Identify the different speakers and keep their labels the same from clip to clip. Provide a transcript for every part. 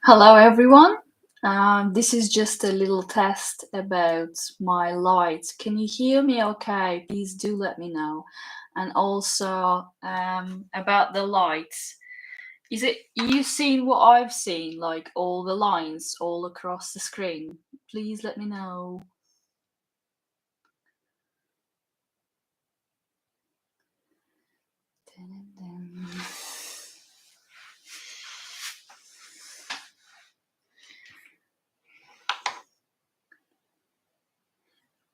Speaker 1: Hello, everyone. This is just a little test about my lights. Can you hear me okay? Please do let me know. And also about the lights. Is it you seen what I've seen, like all the lines all across the screen? Please let me know. Dun-dun-dun.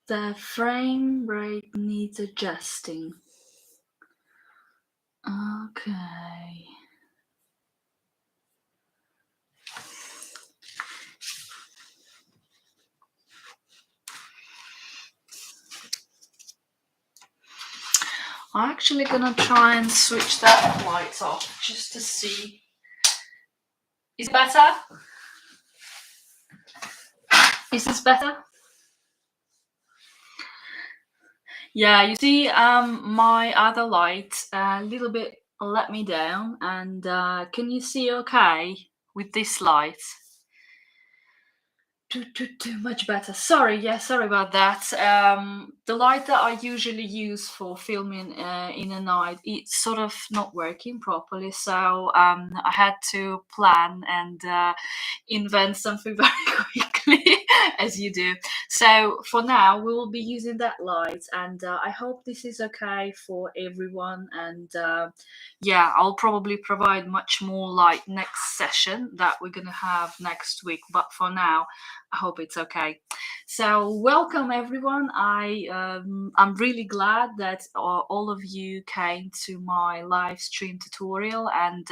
Speaker 1: The frame rate needs adjusting. Okay. I'm actually gonna try and switch that light off just to see. Is it better? Is this better? Yeah, you see, my other light a little bit let me down, and can you see okay with this light? Too much better. Sorry, yeah, sorry about that. The light that I usually use for filming in a night, it's sort of not working properly, so I had to plan and invent something very quickly, as you do. So for now, we will be using that light, and I hope this is okay for everyone. And yeah, I'll probably provide much more light next session that we're gonna have next week. But for now, I hope it's okay. So welcome everyone. I'm really glad that all of you came to my live stream tutorial. And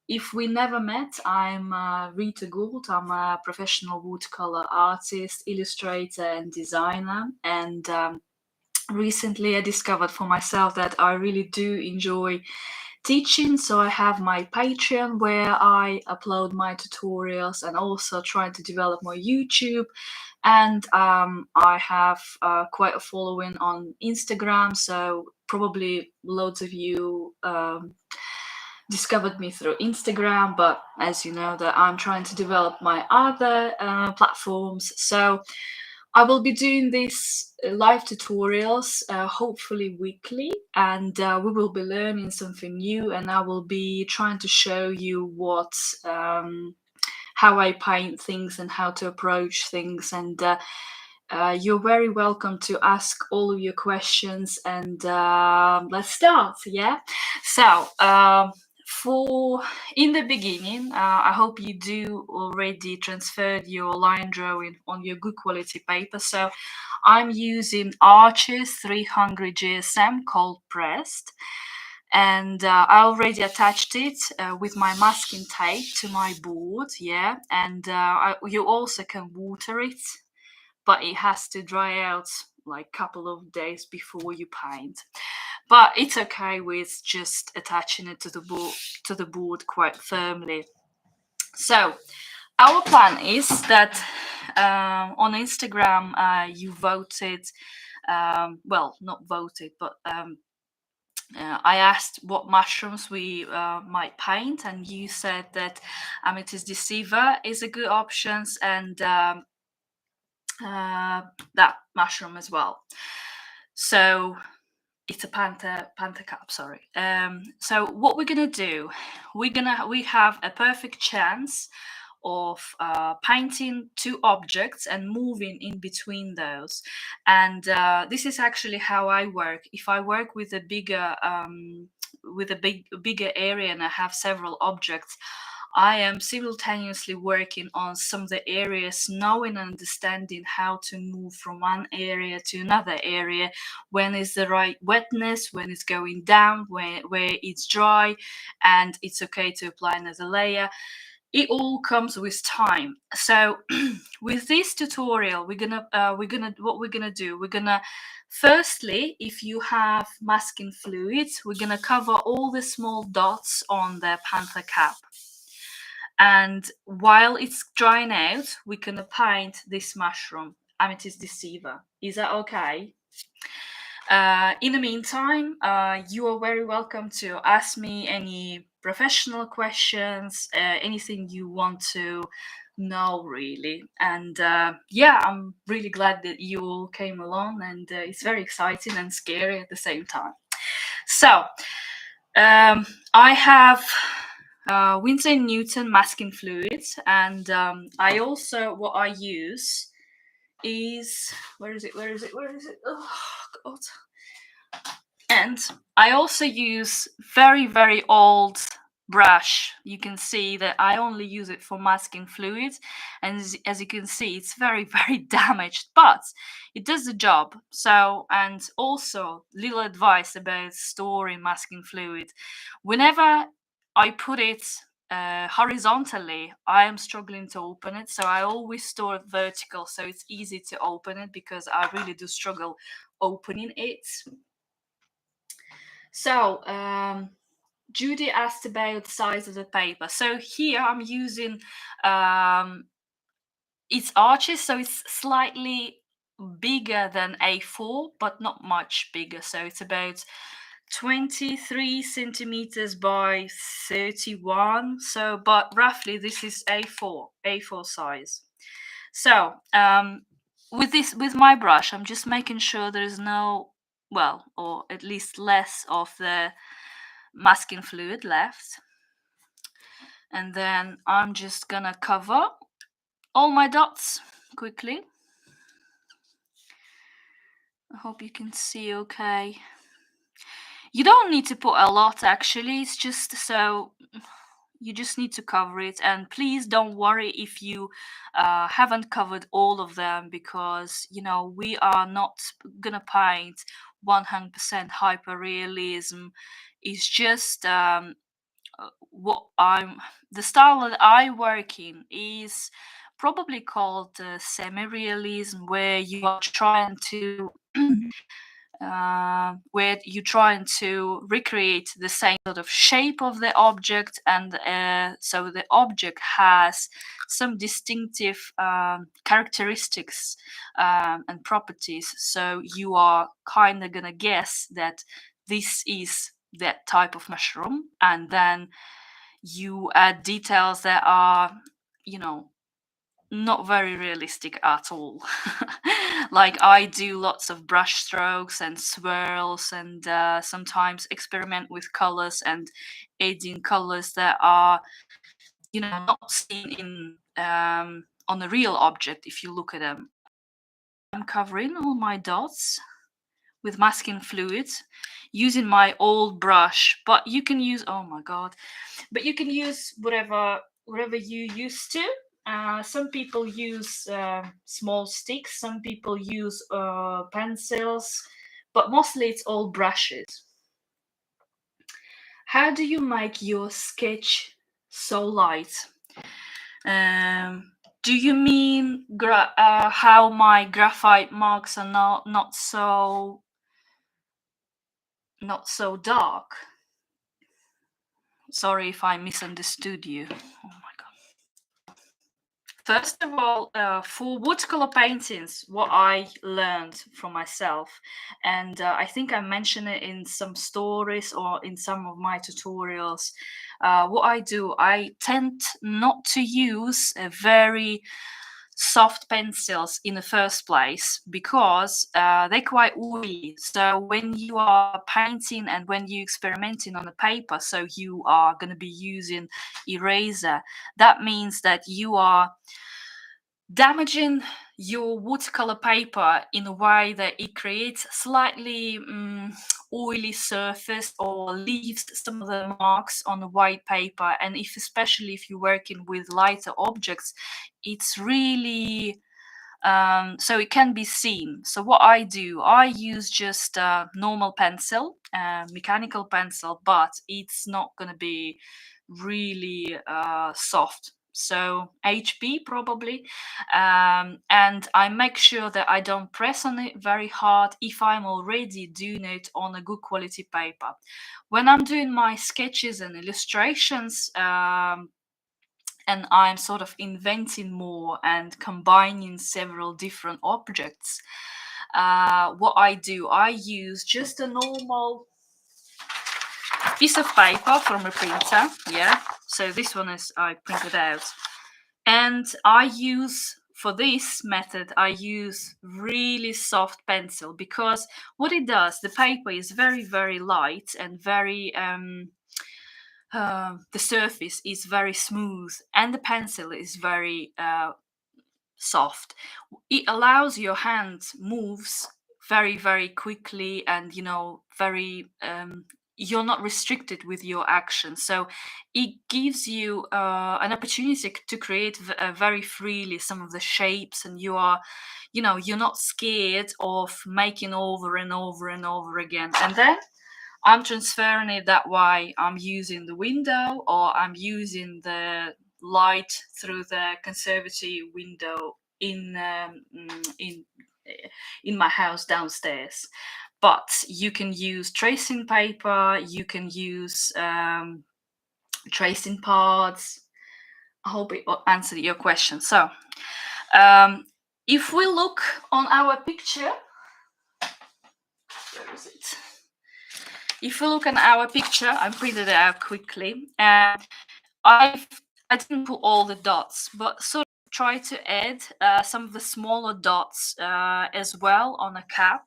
Speaker 1: if we never met, I'm Rita Gould. I'm a professional watercolor artist, illustrator, and designer. And recently, I discovered for myself that I really do enjoy teaching. So I have my Patreon where I upload my tutorials and also trying to develop my YouTube. And I have quite a following on Instagram. So probably loads of you discovered me through Instagram, but as you know, that I'm trying to develop my other platforms. So I will be doing these live tutorials, hopefully weekly, and we will be learning something new. And I will be trying to show you how I paint things and how to approach things. And you're very welcome to ask all of your questions. And let's start. Yeah. So. For in the beginning, I hope you do already transferred your line drawing on your good quality paper. So I'm using Arches 300 GSM cold pressed, and I already attached it with my masking tape to my board. Yeah, and you also can water it, but it has to dry out like a couple of days before you paint. But it's okay with just attaching it to the board quite firmly. So our plan is that on Instagram you voted, well, not voted, but I asked what mushrooms we might paint, and you said that Amethyst deceiver is a good option, and that mushroom as well. So it's a panther cap, sorry. So what we're gonna do, we have a perfect chance of painting two objects and moving in between those. And this is actually how I work. If I work with a bigger area and I have several objects, I am simultaneously working on some of the areas, knowing and understanding how to move from one area to another area, when is the right wetness, when it's going down, where it's dry, and it's okay to apply another layer. It all comes with time. So with this tutorial, what we're gonna do, we're gonna firstly, if you have masking fluids, we're gonna cover all the small dots on the Panther cap. And while it's drying out, we can paint this mushroom, Amethyst deceiver. Is that okay? In the meantime, you are very welcome to ask me any professional questions, anything you want to know, really. And yeah, I'm really glad that you all came along, and it's very exciting and scary at the same time. So, I have Winsor & Newton masking fluids, and I also, what I use is, where is it? Oh, God. And I also use very, very old brush. You can see that I only use it for masking fluids, and as you can see, it's very, very damaged, but it does the job. So, and also little advice about storing masking fluid. Whenever I put it horizontally, I am struggling to open it, so I always store it vertical, so it's easy to open it, because I really do struggle opening it. So, Judy asked about the size of the paper. So here I'm using its arches, so it's slightly bigger than A4, but not much bigger. So it's about 23 centimeters by 31. So, but roughly this is A4 size. So, with my brush, I'm just making sure there is no, well, or at least less of the masking fluid left. And then I'm just gonna cover all my dots quickly. I hope you can see okay. You don't need to put a lot, actually. It's just so you just need to cover it, and please don't worry if you haven't covered all of them, because you know we are not gonna paint 100% hyperrealism. It's just what I'm the style that I work in is probably called semi-realism, where you are trying to where you're trying to recreate the same sort of shape of the object, and so the object has some distinctive characteristics and properties, so you are kind of gonna guess that this is that type of mushroom, and then you add details that are, you know, not very realistic at all. Like I do lots of brush strokes and swirls, and sometimes experiment with colors and adding colors that are, you know, not seen in on a real object if you look at them. I'm covering all my dots with masking fluids using my old brush, but you can use, oh my god, but you can use whatever you used to. Some people use small sticks, some people use pencils, but mostly it's all brushes. How do you make your sketch so light? Do you mean how my graphite marks are not so dark? Sorry if I misunderstood you. Oh my god. First of all, for watercolor paintings, what I learned from myself, and I think I mentioned it in some stories or in some of my tutorials, what I do, I tend not to use a very soft pencils in the first place, because they're quite oily. So when you are painting and when you experimenting on the paper, so you are going to be using eraser, that means that you are damaging your watercolor paper in a way that it creates slightly oily surface or leaves some of the marks on the white paper. And if especially if you're working with lighter objects, it's really so it can be seen. So what I do, I use just a normal pencil, mechanical pencil, but it's not going to be really soft, so HB probably. And I make sure that I don't press on it very hard if I'm already doing it on a good quality paper. When I'm doing my sketches and illustrations, and I'm sort of inventing more and combining several different objects, what I do, I use just a normal piece of paper from a printer. Yeah, so this one is I printed out, and I use, for this method, I use really soft pencil, because what it does, the paper is very, very light and very the surface is very smooth, and the pencil is very soft. It allows your hand moves very, very quickly, and very you're not restricted with your action, so it gives you an opportunity to create very freely some of the shapes, and you're not scared of making over and over and over again. And then I'm transferring it that way. I'm using the window, or I'm using the light through the conservatory window in my house downstairs. But you can use tracing paper, you can use tracing pads. I hope it answered your question. So if we look on our picture, where is it? If we look at our picture, I printed it out quickly. I didn't put all the dots, but sort of try to add some of the smaller dots as well on a cap.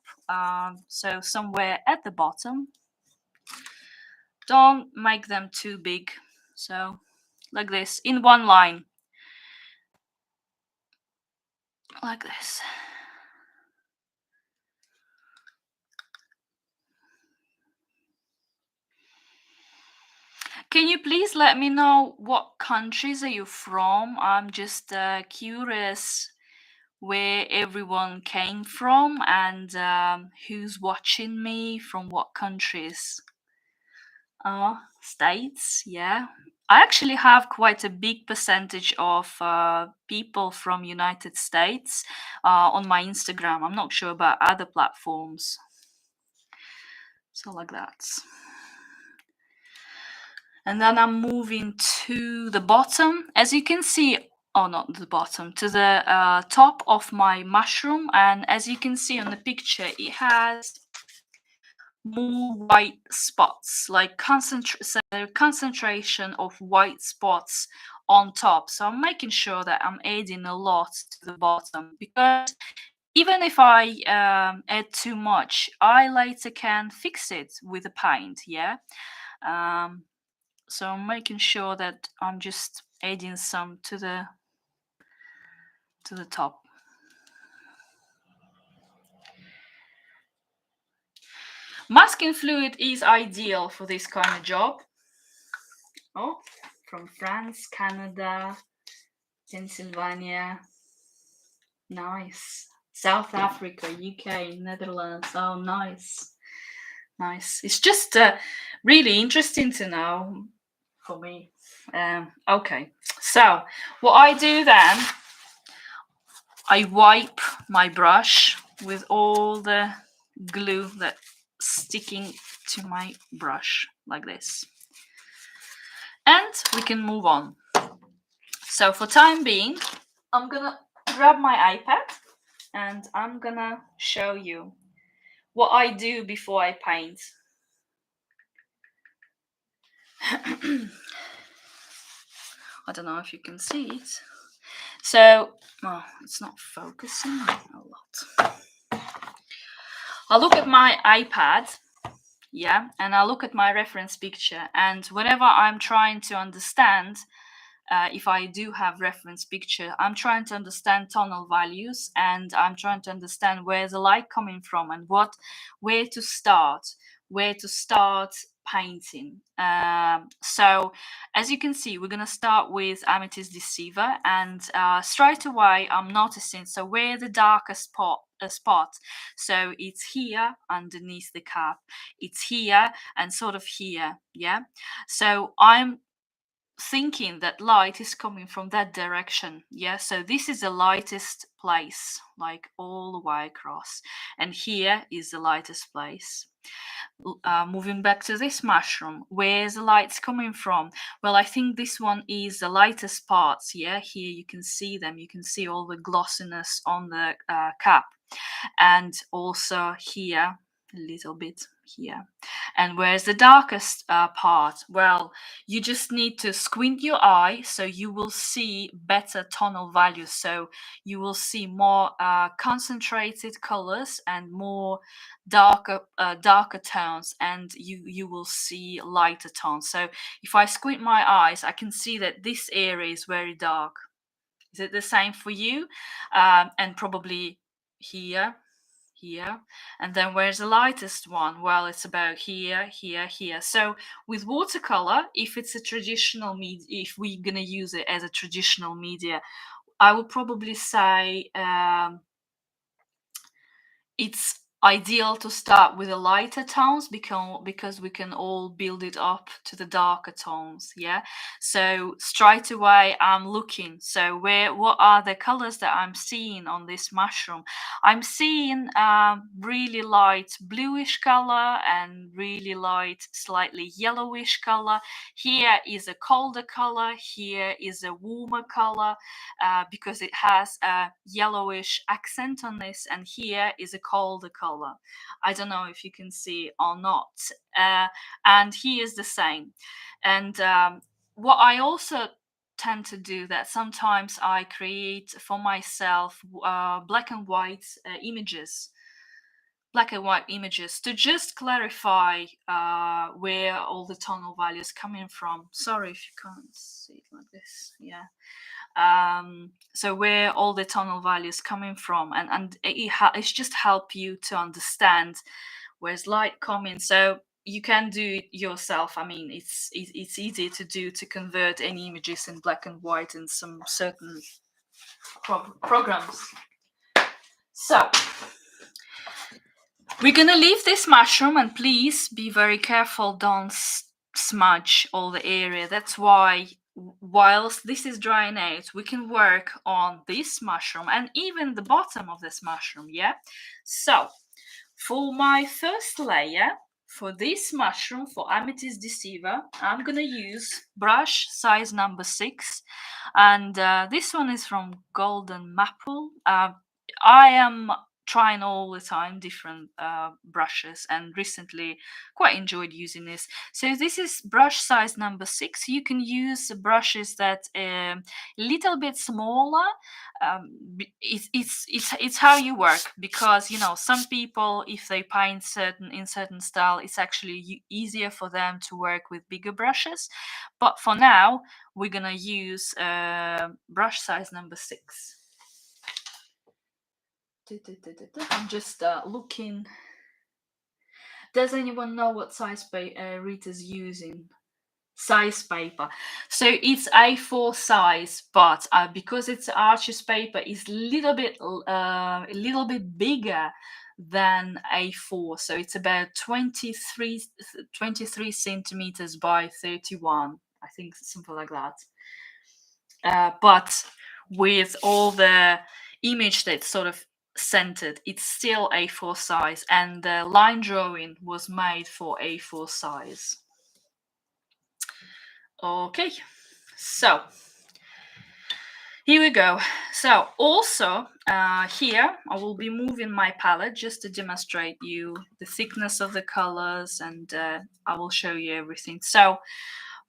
Speaker 1: So somewhere at the bottom. Don't make them too big. So like this, in one line. Like this. Can you please let me know what countries are you from? I'm just curious where everyone came from, and who's watching me from what countries. States, yeah. I actually have quite a big percentage of people from United States on my Instagram. I'm not sure about other platforms. So like that. And then I'm moving to the bottom. As you can see, not the bottom, to the top of my mushroom. And as you can see on the picture, it has more white spots, like concentration of white spots on top. So I'm making sure that I'm adding a lot to the bottom, because even if I add too much, I later can fix it with a paint. Yeah. So I'm making sure that I'm just adding some to the top. Masking fluid is ideal for this kind of job. Oh, from France, Canada, Pennsylvania, nice. South Africa, UK, Netherlands. Oh, nice. It's just really interesting to know for me. Okay, so what I do then, I wipe my brush with all the glue that's sticking to my brush, like this. And we can move on. So for time being, I'm gonna grab my iPad and I'm gonna show you what I do before I paint. I don't know if you can see it. So, it's not focusing a lot. I look at my iPad, yeah, and I look at my reference picture, and whenever I'm trying to understand, if I do have reference picture, I'm trying to understand tonal values, and I'm trying to understand where's the light coming from, and where to start painting. So as you can see, we're going to start with Amethyst Deceiver, and straight away I'm noticing, so where the darkest spot, so it's here underneath the cap, it's here and sort of here, yeah. So I'm thinking that light is coming from that direction, yeah. So this is the lightest place, like all the way across, and here is the lightest place. Moving back to this mushroom, where's the lights coming from? Well, I think this one is the lightest parts, yeah. Here you can see them, you can see all the glossiness on the cap. and also here a little bit here. And where's the darkest part? Well, you just need to squint your eye so you will see better tonal values, so you will see more concentrated colors and more darker tones, and you will see lighter tones. So if I squint my eyes, I can see that this area is very dark. Is it the same for you? And probably here, here. And then where's the lightest one? Well, it's about here, here, here. So with watercolor, if it's a traditional media, if we're gonna use it as a traditional media, I would probably say it's ideal to start with the lighter tones because we can all build it up to the darker tones. Yeah, so straight away I'm looking, so what are the colors that I'm seeing on this mushroom? I'm seeing really light bluish color and really light slightly yellowish color. Here is a colder color, here is a warmer color, because it has a yellowish accent on this, and here is a colder color. I don't know if you can see or not. And here is the same. And what I also tend to do, that sometimes I create for myself black and white images, to just clarify where all the tonal values coming from. Sorry if you can't see it like this. Yeah. So where all the tonal values coming from, and it's just help you to understand where's light coming. So you can do it yourself. I mean, it's easy to do, to convert any images in black and white in some certain programs. So we're gonna leave this mushroom, and please be very careful, don't smudge all the area. That's why whilst this is drying out, we can work on this mushroom and even the bottom of this mushroom. Yeah, so for my first layer, for this mushroom, for Amethyst Deceiver, I'm gonna use brush size number 6, and this one is from Golden Maple. I am trying all the time different brushes, and recently quite enjoyed using this. So this is brush size number 6. You can use brushes that a little bit smaller. It's how you work, because you know, some people, if they paint in certain style, it's actually easier for them to work with bigger brushes. But for now, we're gonna use brush size number 6. I'm just looking. Does anyone know what size Rita's using? Size paper. So it's A4 size, but because it's Arches paper, it's a little bit bigger than A4. So it's about 23 centimeters by 31. I think something like that. But with all the image that's sort of centered, it's still A4 size, and the line drawing was made for A4 size. Okay, so here we go. So also here I will be moving my palette just to demonstrate you the thickness of the colors, and I will show you everything. So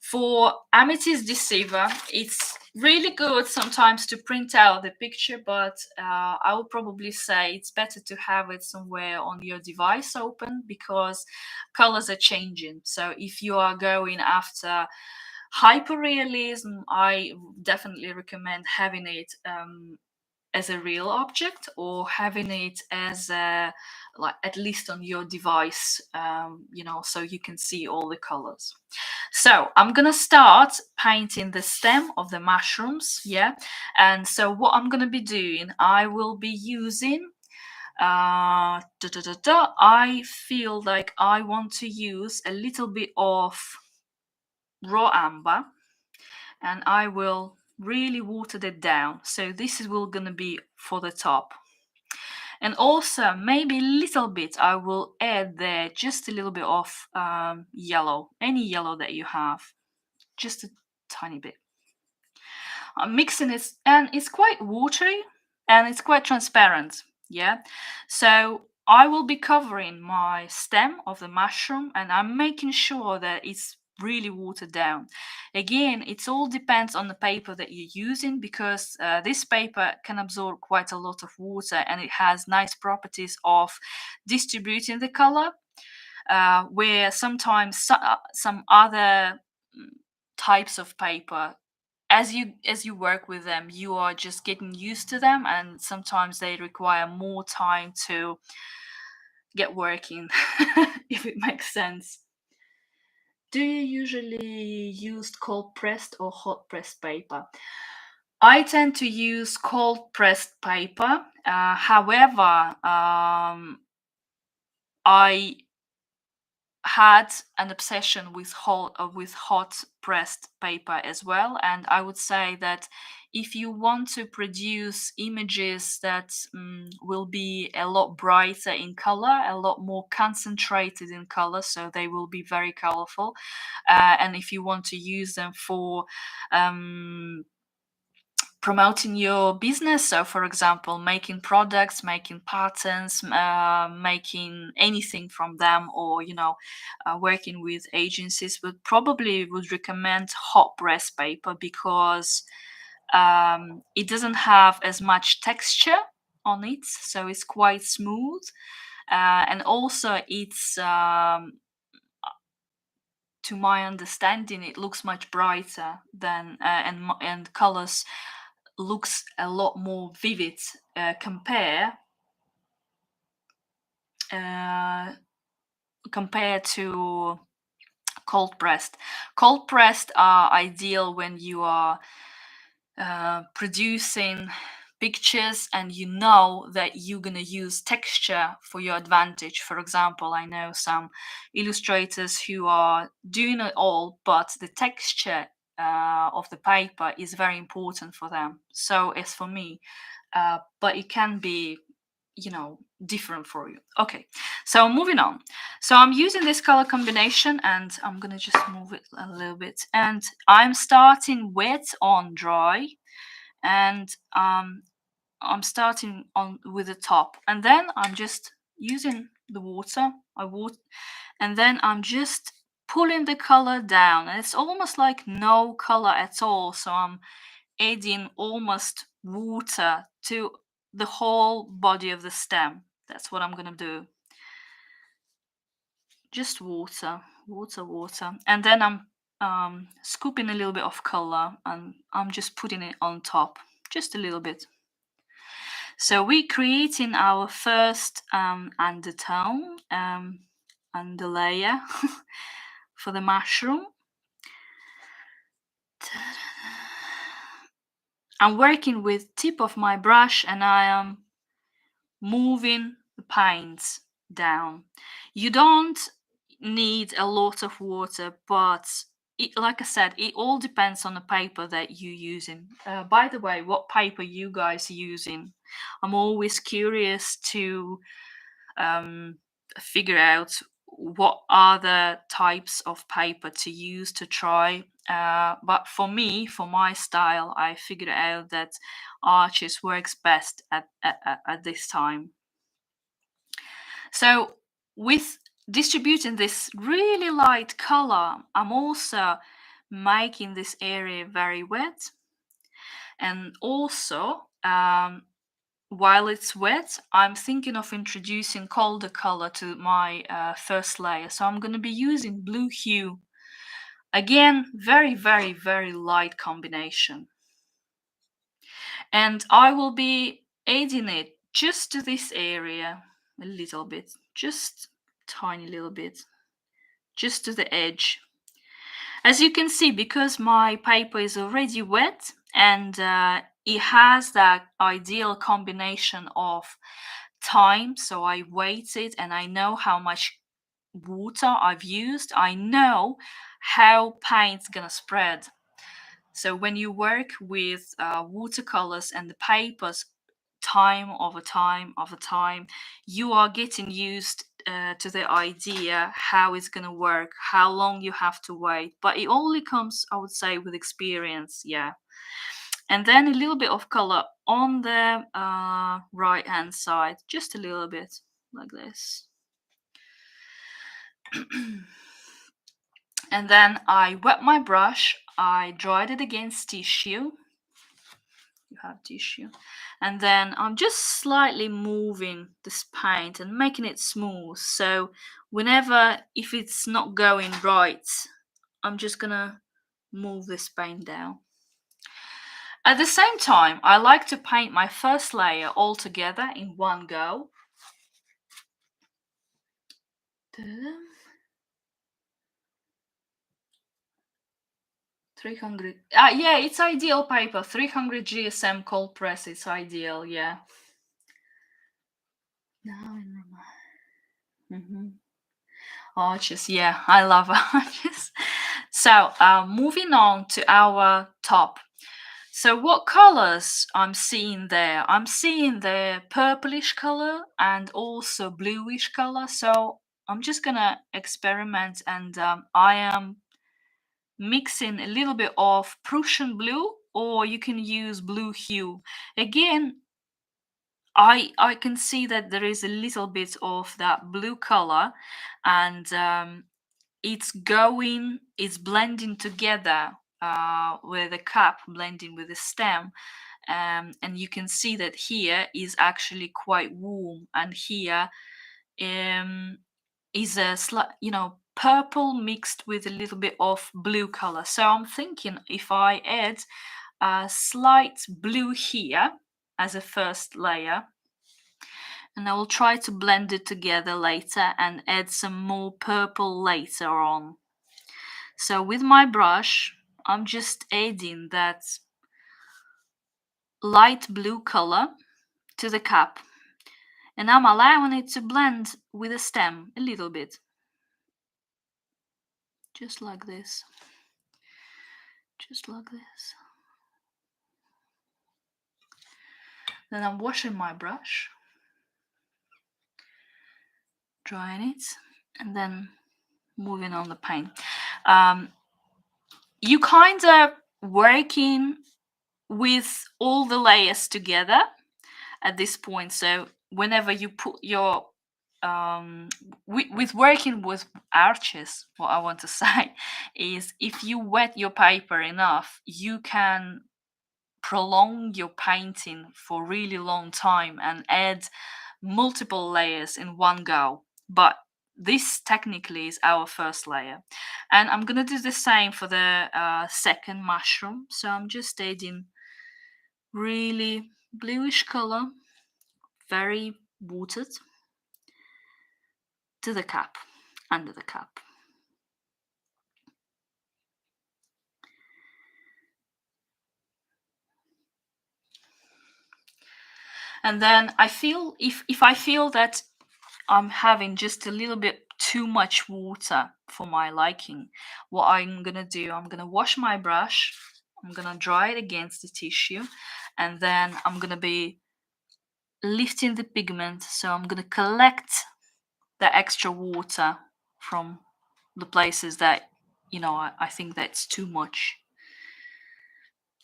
Speaker 1: for Amethyst Deceiver, it's really good sometimes to print out the picture, but I would probably say it's better to have it somewhere on your device open, because colors are changing. So if you are going after hyperrealism, I definitely recommend having it as a real object, or having it as a, like, at least on your device, you know, so you can see all the colors. So I'm gonna start painting the stem of the mushrooms. Yeah, and so what I'm gonna be doing, I will be using I feel like I want to use a little bit of raw amber, and I will really water it down. So this is gonna be for the top. And also maybe a little bit I will add there just a little bit of yellow, any yellow that you have, just a tiny bit. I'm mixing it, and it's quite watery and it's quite transparent. Yeah, so I will be covering my stem of the mushroom, and I'm making sure that it's really watered down. Again, it all depends on the paper that you're using, because this paper can absorb quite a lot of water, and it has nice properties of distributing the color, where sometimes some other types of paper, as you work with them, you are just getting used to them, and sometimes they require more time to get working. If it makes sense. Do you usually use cold pressed or hot pressed paper? I tend to use cold pressed paper. However, I had an obsession with hot pressed paper as well, and I would say that if you want to produce images that will be a lot brighter in color, a lot more concentrated in color, so they will be very colorful, and if you want to use them for um, promoting your business, so for example making products, making patterns, making anything from them, or working with agencies, would recommend hot press paper, because it doesn't have as much texture on it, so it's quite smooth, and also it's to my understanding, it looks much brighter than and colors looks a lot more vivid, compare uh, compared to cold pressed. Cold pressed are ideal when you are producing pictures and you know that you're going to use texture for your advantage. For example, I know some illustrators who are doing it all, but the texture of the paper is very important for them. So as for me, but it can be different for you. Okay, so moving on. So I'm using this color combination, and I'm gonna just move it a little bit, and I'm starting wet on dry, and I'm starting on with the top, and then I'm just using the water. And then I'm just pulling the color down, and it's almost like no color at all, so I'm adding almost water to the whole body of the stem. That's what I'm gonna do. Just water, water, water. And then I'm scooping a little bit of color, and I'm just putting it on top, just a little bit. So we're creating our first undertone, underlayer for the mushroom. I'm working with tip of my brush, and I am moving the paints down. You don't need a lot of water, but like I said, it all depends on the paper that you're using. By the way, what paper you guys using? I'm always curious to figure out what other types of paper to use to try. But for me, for my style, I figured out that Arches works best at this time. So with distributing this really light color, I'm also making this area very wet. And also, while it's wet, I'm thinking of introducing colder color to my first layer. So I'm going to be using blue hue. Again, very, very, very light combination. And I will be adding it just to this area a little bit, just tiny little bit, just to the edge. As you can see, because my paper is already wet, and it has that ideal combination of time, so I waited and I know how much water I've used, I know how paint's gonna spread. So when you work with watercolors and the papers, time over time over time, you are getting used to the idea how it's going to work, how long you have to wait. But it only comes, I would say, with experience. Yeah. And then a little bit of color on the right hand side, just a little bit like this. And then I wet my brush, I dried it against tissue. You have tissue. And then I'm just slightly moving this paint and making it smooth. So whenever, if it's not going right, I'm just gonna move this paint down. At the same time, I like to paint my first layer all together in one go. 300. Yeah, it's ideal paper. 300 GSM cold press. It's ideal. Yeah. Now in arches. Yeah, I love arches. So moving on to our top. So what colors I'm seeing there? I'm seeing the purplish color and also bluish color. So I'm just gonna experiment, and I am mixing a little bit of Prussian blue, or you can use blue hue. Again, I can see that there is a little bit of that blue color, and it's blending together with the cap blending with the stem. And you can see that here is actually quite warm, and here is a slight, purple mixed with a little bit of blue color. So I'm thinking if I add a slight blue here as a first layer, and I will try to blend it together later and add some more purple later on. So with my brush, I'm just adding that light blue color to the cap, and I'm allowing it to blend with the stem a little bit. Just like this. Just like this. Then I'm washing my brush, drying it, and then moving on the paint. You kind of working with all the layers together at this point. So whenever you put your with working with arches, what I want to say is if you wet your paper enough, you can prolong your painting for really long time and add multiple layers in one go. But this technically is our first layer, and I'm gonna do the same for the second mushroom. So I'm just adding really bluish color, very watered, to the cap, under the cap. And then I feel, if I feel that I'm having just a little bit too much water for my liking, what I'm gonna do, I'm gonna wash my brush, I'm gonna dry it against the tissue, and then I'm gonna be lifting the pigment. So I'm gonna collect the extra water from the places that I think that's too much.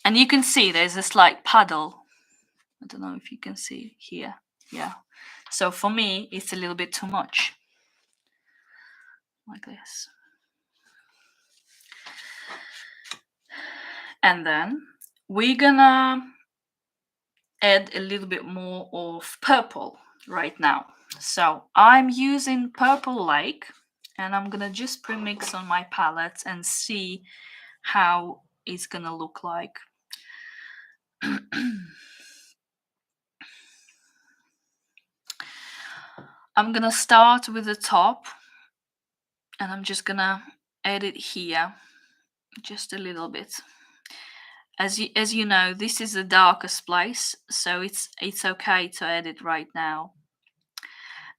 Speaker 1: And you can see there's a slight puddle. I don't know if you can see here. Yeah. So for me, it's a little bit too much. Like this. And then we're gonna add a little bit more of purple right now. So I'm using Purple Lake, and I'm gonna just pre-mix on my palette and see how it's gonna look like. I'm gonna start with the top, and I'm just gonna add it here just a little bit. As you know, this is the darkest place, so it's okay to add it right now.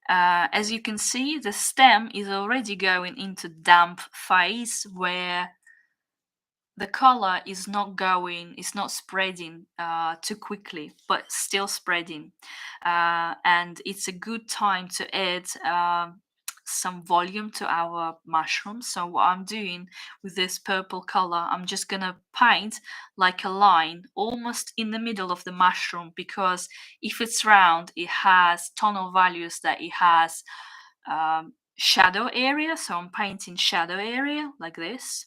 Speaker 1: As you can see, the stem is already going into damp phase, where the color is not spreading too quickly, but still spreading. And it's a good time to add some volume to our mushroom. So what I'm doing with this purple color, I'm just gonna paint like a line almost in the middle of the mushroom, because if it's round, it has tonal values that it has shadow area. So I'm painting shadow area like this,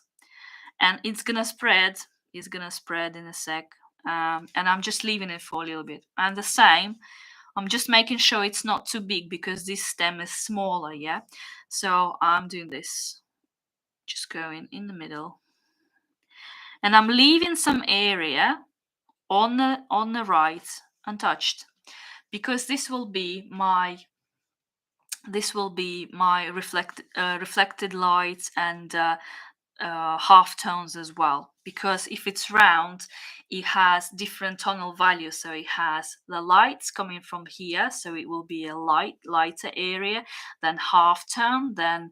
Speaker 1: and it's gonna spread. It's gonna spread in a sec. And I'm just leaving it for a little bit. And the same, I'm just making sure it's not too big because this stem is smaller, yeah? So I'm doing this, just going in the middle. And I'm leaving some area on the right untouched, because this will be my reflected light and half tones as well, because if it's round, it has different tonal values. So it has the lights coming from here, so it will be a lighter area, then half tone, then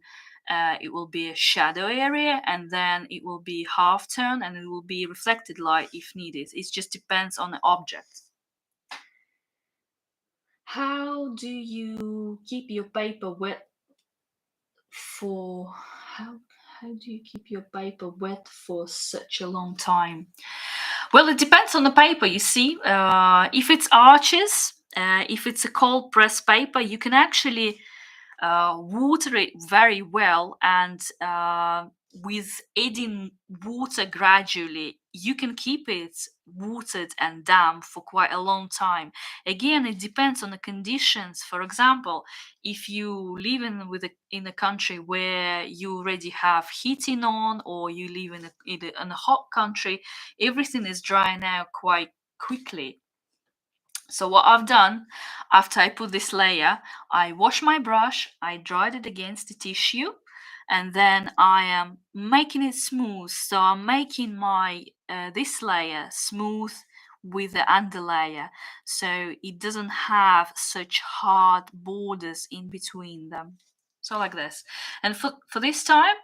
Speaker 1: it will be a shadow area, and then it will be half tone, and it will be reflected light if needed. It just depends on the object. How do you keep your paper wet for how do you keep your paper wet for such a long time? Well, it depends on the paper, you see. If it's arches, if it's a cold press paper, you can actually water it very well, and with adding water gradually, you can keep it watered and damp for quite a long time. Again, it depends on the conditions. For example, if you live in a country where you already have heating on, or you live in a hot country, everything is drying out quite quickly. So what I've done, after I put this layer, I wash my brush, I dried it against the tissue, and then I am making it smooth. So I'm making my this layer smooth with the underlayer, so it doesn't have such hard borders in between them. So like this. And for this time,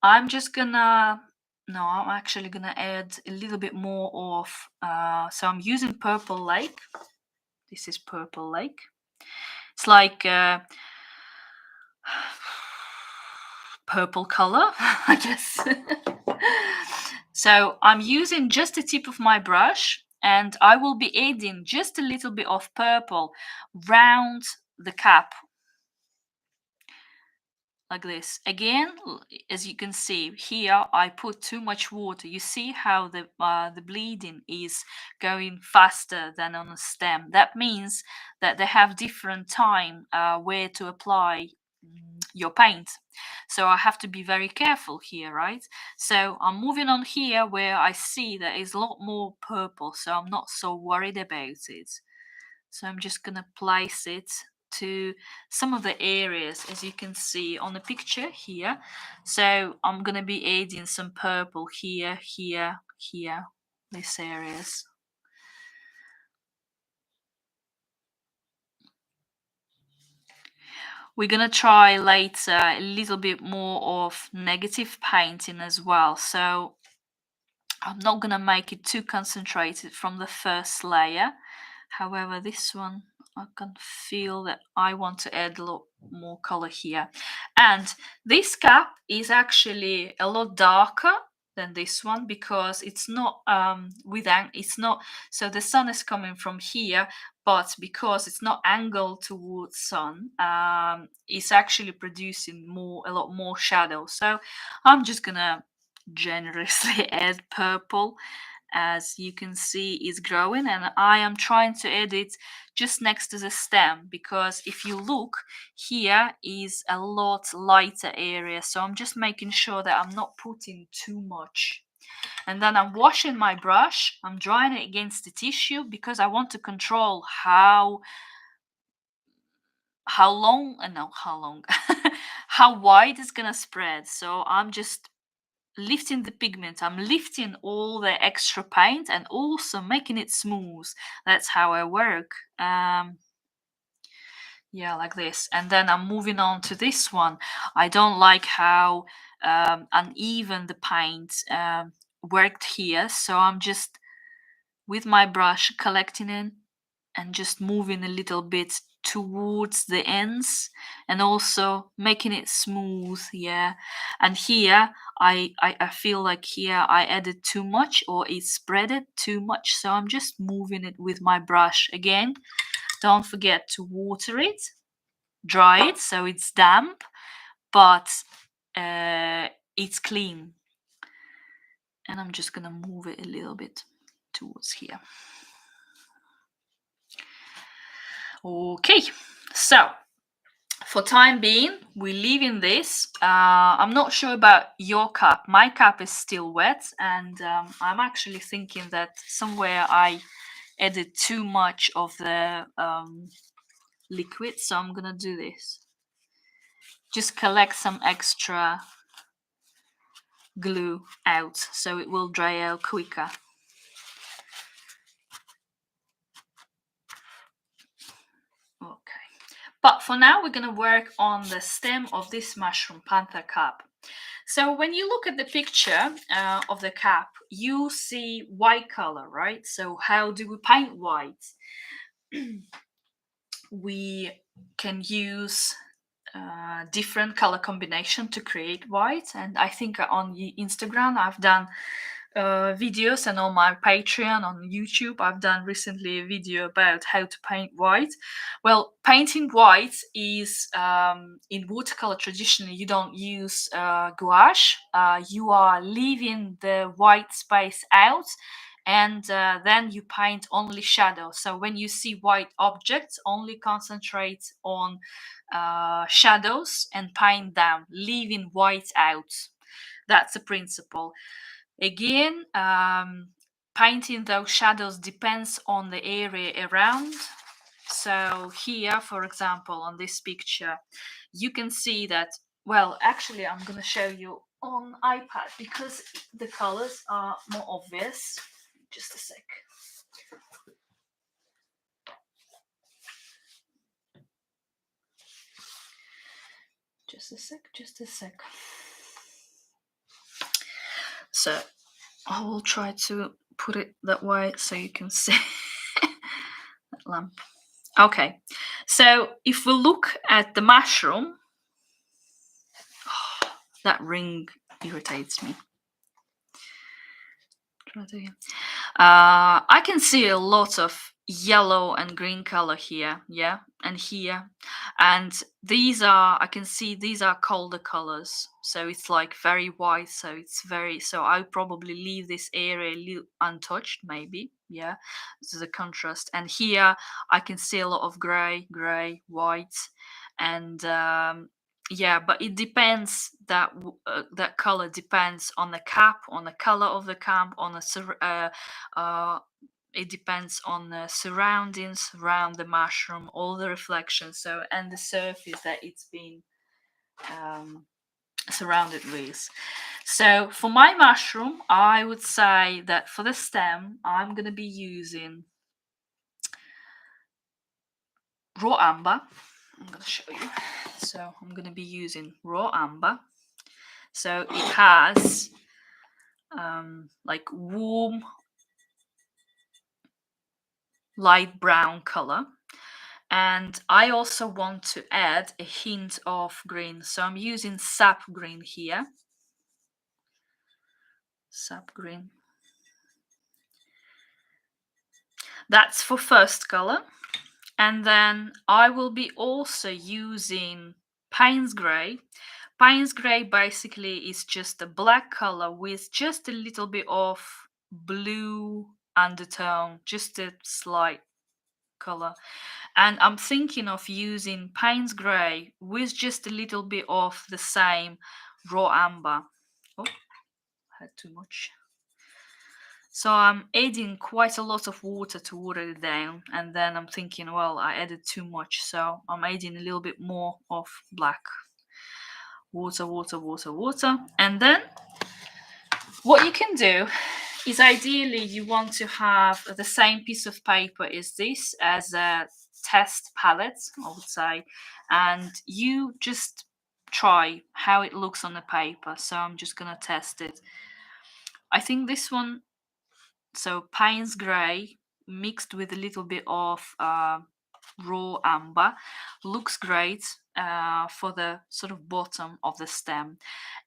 Speaker 1: I'm just gonna no, I'm actually gonna add a little bit more of so I'm using Purple Lake. This is Purple Lake. It's like purple color, I guess. So I'm using just the tip of my brush, and I will be adding just a little bit of purple round the cap, like this. Again, as you can see here, I put too much water. You see how the bleeding is going faster than on a stem. That means that they have different time where to apply your paint. So I have to be very careful here, right? So I'm moving on here where I see there is a lot more purple, so I'm not so worried about it. So I'm just gonna place it to some of the areas, as you can see on the picture here. So I'm gonna be adding some purple here, here, here, these areas. We're gonna try later a little bit more of negative painting as well. So I'm not gonna make it too concentrated from the first layer. However, this one, I can feel that I want to add a lot more color here. And this cap is actually a lot darker than this one, because it's not it's not, so the sun is coming from here, but because it's not angled towards sun, it's actually producing a lot more shadow. So I'm just gonna generously add purple. As you can see, is growing, and I am trying to add it just next to the stem, because if you look, here is a lot lighter area. So I'm just making sure that I'm not putting too much. And then I'm washing my brush, I'm drying it against the tissue, because I want to control how long no how long how wide it's gonna spread. So I'm just lifting the pigment, I'm lifting all the extra paint and also making it smooth. That's how I work. Yeah, like this. And then I'm moving on to this one. I don't like how uneven the paint worked here, so I'm just with my brush collecting it and just moving a little bit towards the ends and also making it smooth. Yeah, and here I feel like here I added too much, or it spread it too much, so I'm just moving it with my brush again. Don't forget to water it, dry it so it's damp, but it's clean. And I'm just gonna move it a little bit towards here. Okay, so for time being, we're leaving this. I'm not sure about your cup. My cup is still wet, and I'm actually thinking that somewhere I added too much of the liquid, so I'm gonna do this. Just collect some extra glue out so it will dry out quicker. Okay, but for now we're going to work on the stem of this mushroom Panther cap. So when you look at the picture of the cap, you see white color, right? So how do we paint white? We can use different color combination to create white, and I think on Instagram I've done videos, and on my Patreon on YouTube I've done recently a video about how to paint white. Well, painting white is in watercolor traditionally you don't use gouache. You are leaving the white space out, and then you paint only shadow. So when you see white objects, only concentrate on shadows and paint them, leaving white out. That's the principle. Again, painting those shadows depends on the area around. So here, for example, on this picture, you can see that, well, actually, I'm going to show you on iPad because the colors are more obvious. Just a sec. Just a sec. So I will try to put it that way so you can see that lamp. Okay, so if we look at the mushroom, that ring irritates me. Try it again. I can see a lot of yellow and green color here, yeah, and here, and these are, I can see these are colder colors, so it's like very white, so it's very, so I probably leave this area a little untouched, maybe, yeah, this is a contrast. And here I can see a lot of gray, white, and yeah, but it depends, that that color depends on the cap, on the color of the cap, on the it depends on the surroundings around the mushroom, all the reflections, so, and the surface that it's been surrounded with. So for my mushroom, I would say that for the stem, I'm going to be using raw amber. I'm going to show you. So I'm going to be using raw amber. So it has like warm light brown color, and I also want to add a hint of green, so I'm using sap green here. Sap green, that's for first color. And then I will be also using Payne's gray. Payne's gray basically is just a black color with just a little bit of blue undertone, just a slight color. And I'm thinking of using Payne's gray with just a little bit of the same raw amber. Oh, I had too much. So I'm adding quite a lot of water to water it down, and then I'm thinking, well, I added too much, so I'm adding a little bit more of black. Water, and then what you can do is, ideally you want to have the same piece of paper as this as a test palette, I would say, and you just try how it looks on the paper. So I'm just gonna test it. I think this one, so Payne's gray mixed with a little bit of raw amber. Looks great for the sort of bottom of the stem.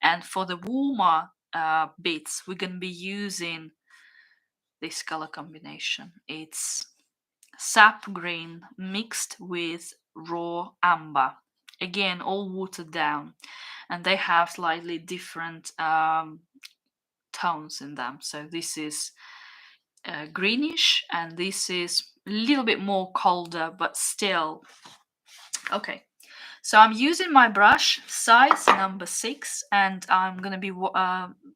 Speaker 1: And for the warmer bits, we're going to be using this color combination. It's sap green mixed with raw amber. Again, all watered down, and they have slightly different tones in them. So this is greenish, and this is a little bit more colder, but still okay. So I'm using my brush size number 6, and I'm going to be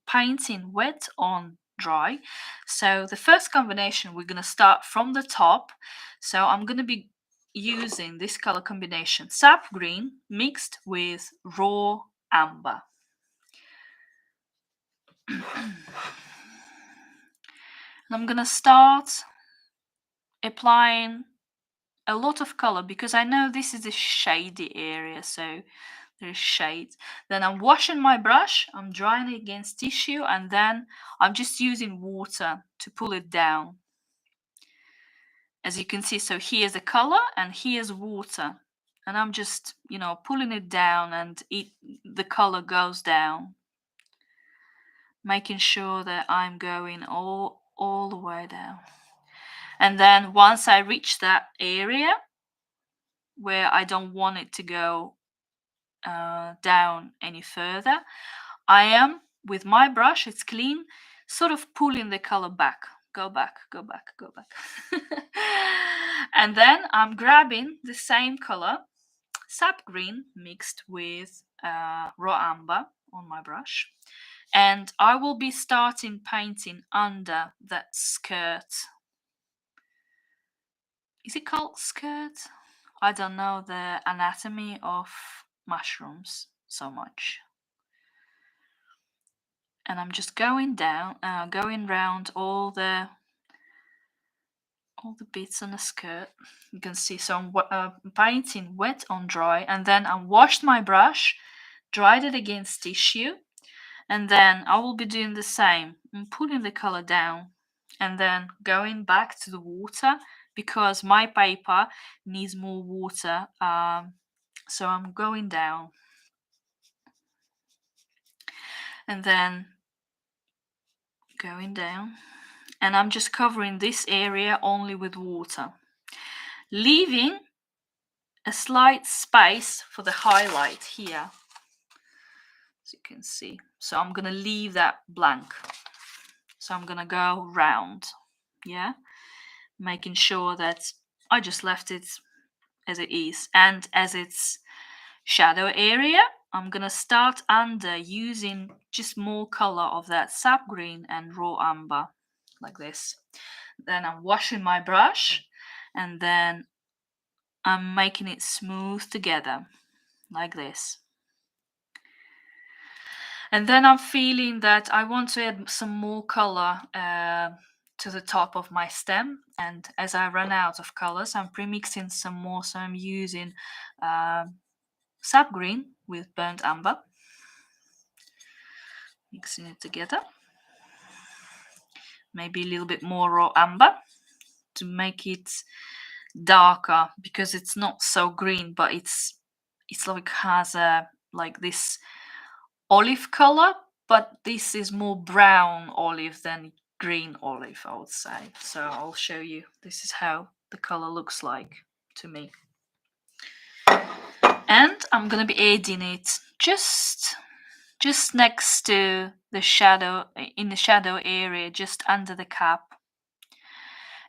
Speaker 1: painting wet on dry. So the first combination, we're going to start from the top. So I'm going to be using this color combination, sap green mixed with raw amber. And I'm going to start applying a lot of color because I know this is a shady area, so there's shades. Then I'm washing my brush, I'm drying it against tissue, and then I'm just using water to pull it down. As you can see, so here's the color and here's water, and I'm just, you know, pulling it down, and the color goes down, making sure that I'm going all the way down. And then once I reach that area where I don't want it to go down any further, I am, with my brush, it's clean, sort of pulling the color back. Go back, go back, go back. And then I'm grabbing the same color, sap green mixed with raw amber on my brush. And I will be starting painting under that skirt. Is it called skirt? I don't know the anatomy of mushrooms so much. And I'm just going down, going round all the bits on the skirt. You can see, so I'm painting wet on dry, and then I washed my brush, dried it against tissue, and then I will be doing the same. I'm putting the color down and then going back to the water because my paper needs more water. So I'm going down and then going down, and I'm just covering this area only with water, leaving a slight space for the highlight here, as you can see. So I'm gonna leave that blank. So I'm gonna go round, yeah, making sure that I just left it as it is. And as its shadow area, I'm gonna start under using just more color of that sap green and raw amber, like this. Then I'm washing my brush, and then I'm making it smooth together, like this. And then I'm feeling that I want to add some more color to the top of my stem. And as I run out of colors, I'm pre-mixing some more. So I'm using sap green with burnt amber, mixing it together. Maybe a little bit more raw amber to make it darker, because it's not so green, but it's like has a like this olive color, but this is more brown olive than green olive, I would say. So I'll show you. This is how the color looks like to me. And I'm gonna be adding it just next to the shadow, in the shadow area, just under the cap.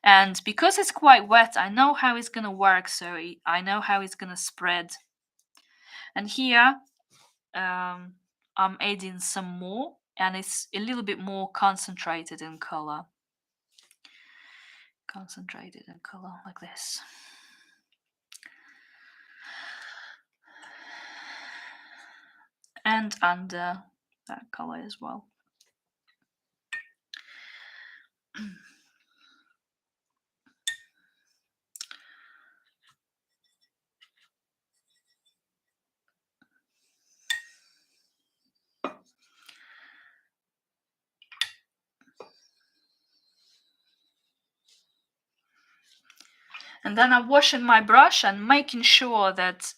Speaker 1: And because it's quite wet, I know how it's gonna work, so I know how it's gonna spread. And here I'm adding some more, and it's a little bit more concentrated in color. Like this. And under that color as well. And then I'm washing my brush and making sure that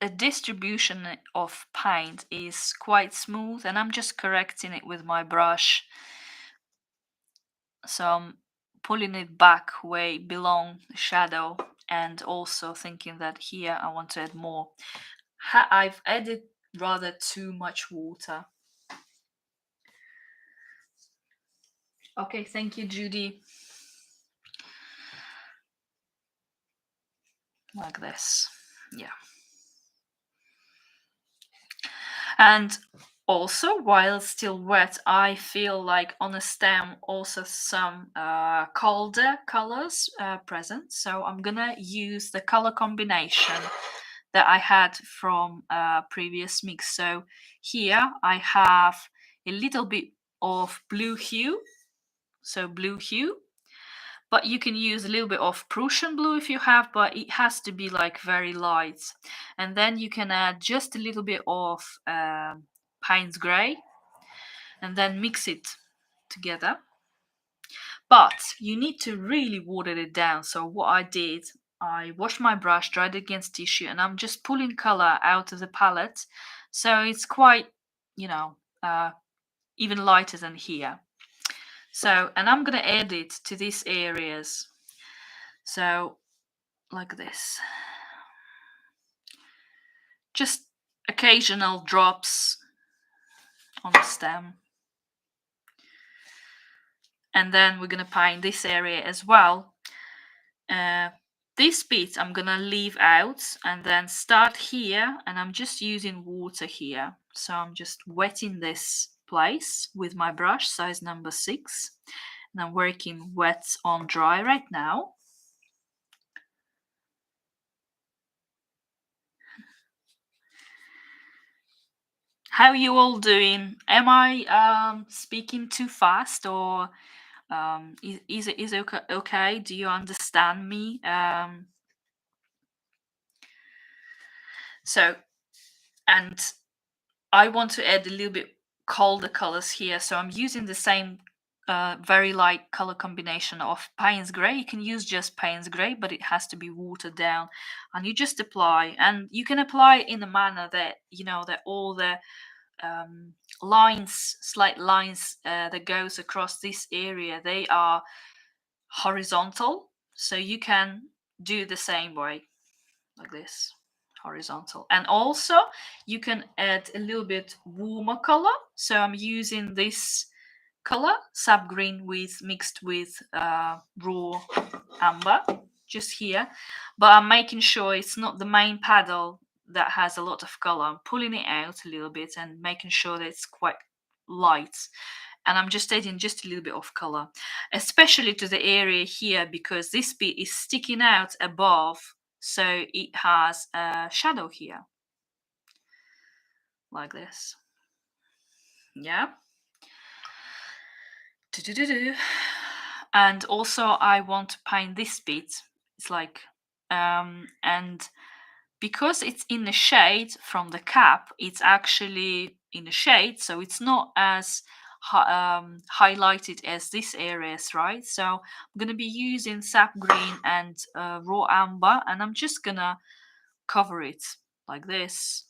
Speaker 1: the distribution of paint is quite smooth, and I'm just correcting it with my brush. So I'm pulling it back way below the shadow, and also thinking that here I want to add more. I've added rather too much water. Okay, thank you, Judy. Like this, yeah. And also, while it's still wet, I feel like on the stem also some colder colors present. So I'm gonna use the color combination that I had from previous mix. So here I have a little bit of blue hue, so blue hue, but you can use a little bit of Prussian blue if you have, but it has to be like very light. And then you can add just a little bit of Payne's grey and then mix it together. But you need to really water it down. So what I did, I washed my brush, dried it against tissue, and I'm just pulling color out of the palette, so it's quite, you know, even lighter than here. So, and I'm gonna add it to these areas. So like this, just occasional drops on the stem, and then we're gonna paint this area as well. This bit I'm gonna leave out and then start here, and I'm just using water here, so I'm just wetting this place with my brush size number 6, and I'm working wet on dry right now. How are you all doing? Am I speaking too fast, or is it okay? Do you understand me? So, and I want to add a little bit colder colors here, so I'm using the same very light color combination of Payne's grey. You can use just Payne's grey, but it has to be watered down, and you just apply, and you can apply it in a manner that, you know, that all the lines, slight lines that goes across this area, they are horizontal, so you can do the same way, like this, horizontal. And also you can add a little bit warmer color, so I'm using this color, sap green, with mixed with raw amber just here, but I'm making sure it's not the main paddle that has a lot of color. I'm pulling it out a little bit and making sure that it's quite light, and I'm just adding just a little bit of color, especially to the area here, because this bit is sticking out above, so it has a shadow here, like this. Yeah. And also I want to paint this bit. It's like and because it's in the shade from the cap, it's actually in the shade, so it's not as highlighted as this areas, right? So I'm gonna be using sap green and raw amber, and I'm just gonna cover it like this.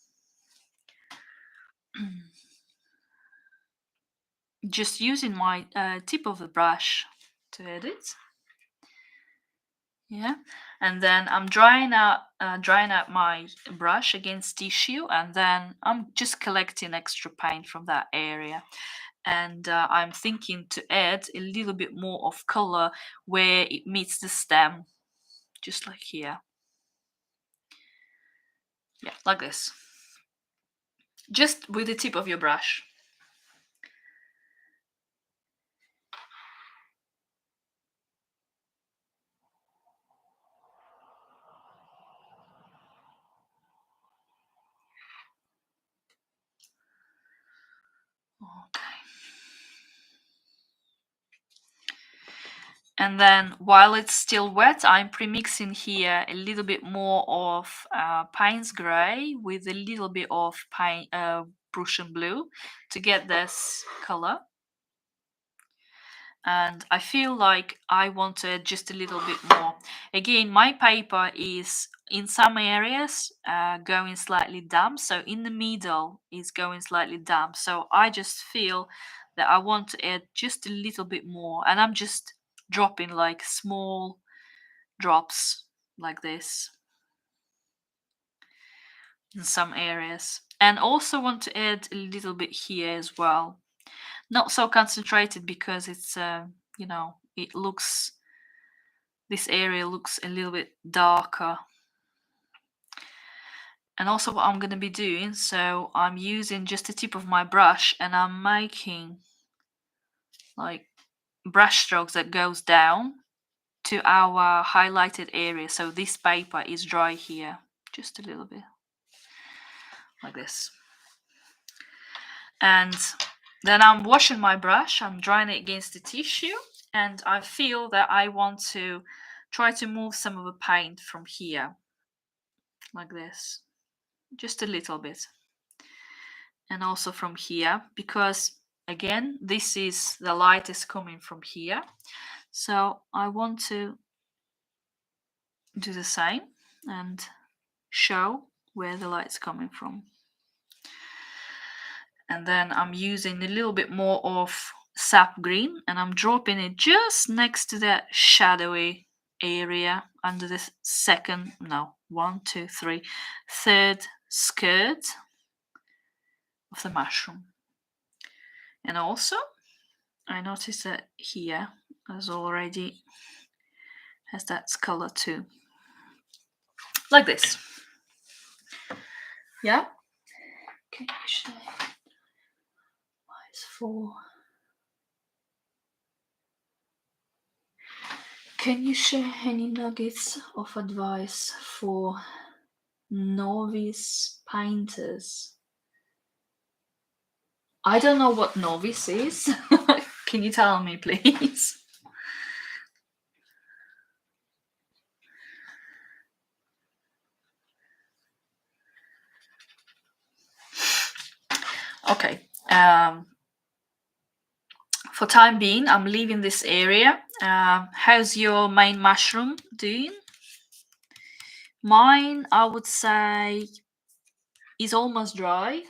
Speaker 1: Just using my tip of the brush to edit. Yeah, and then I'm drying out my brush against tissue, and then I'm just collecting extra paint from that area, and I'm thinking to add a little bit more of color where it meets the stem, just like here. Yeah, like this, just with the tip of your brush. Okay. And then while it's still wet, I'm pre-mixing here a little bit more of Payne's grey with a little bit of Prussian blue to get this color. and I feel like I want to add just a little bit more. Again, my paper is in some areas going slightly damp, so in the middle is going slightly damp, so I just feel that I want to add just a little bit more, and I'm just dropping like small drops like this in some areas, and also want to add a little bit here as well. Not so concentrated because it's it looks, this area looks a little bit darker. And also what I'm going to be doing, so I'm using just the tip of my brush and I'm making like brush strokes that goes down to our highlighted area. So this paper is dry here, just a little bit like this. And then I'm washing my brush, I'm drying it against the tissue, and I feel that I want to try to move some of the paint from here like this, just a little bit, and also from here, because again this is the light is coming from here, so I want to do the same and show where the light's coming from. And then I'm using a little bit more of sap green and I'm dropping it just next to that shadowy area under the third skirt of the mushroom. And also I noticed that here has that color too, like this. Yeah, can you share can you share any nuggets of advice for novice painters? I don't know what novice is. Can you tell me, please? Okay. For time being, I'm leaving this area. How's your main mushroom doing? Mine, I would say, is almost dry.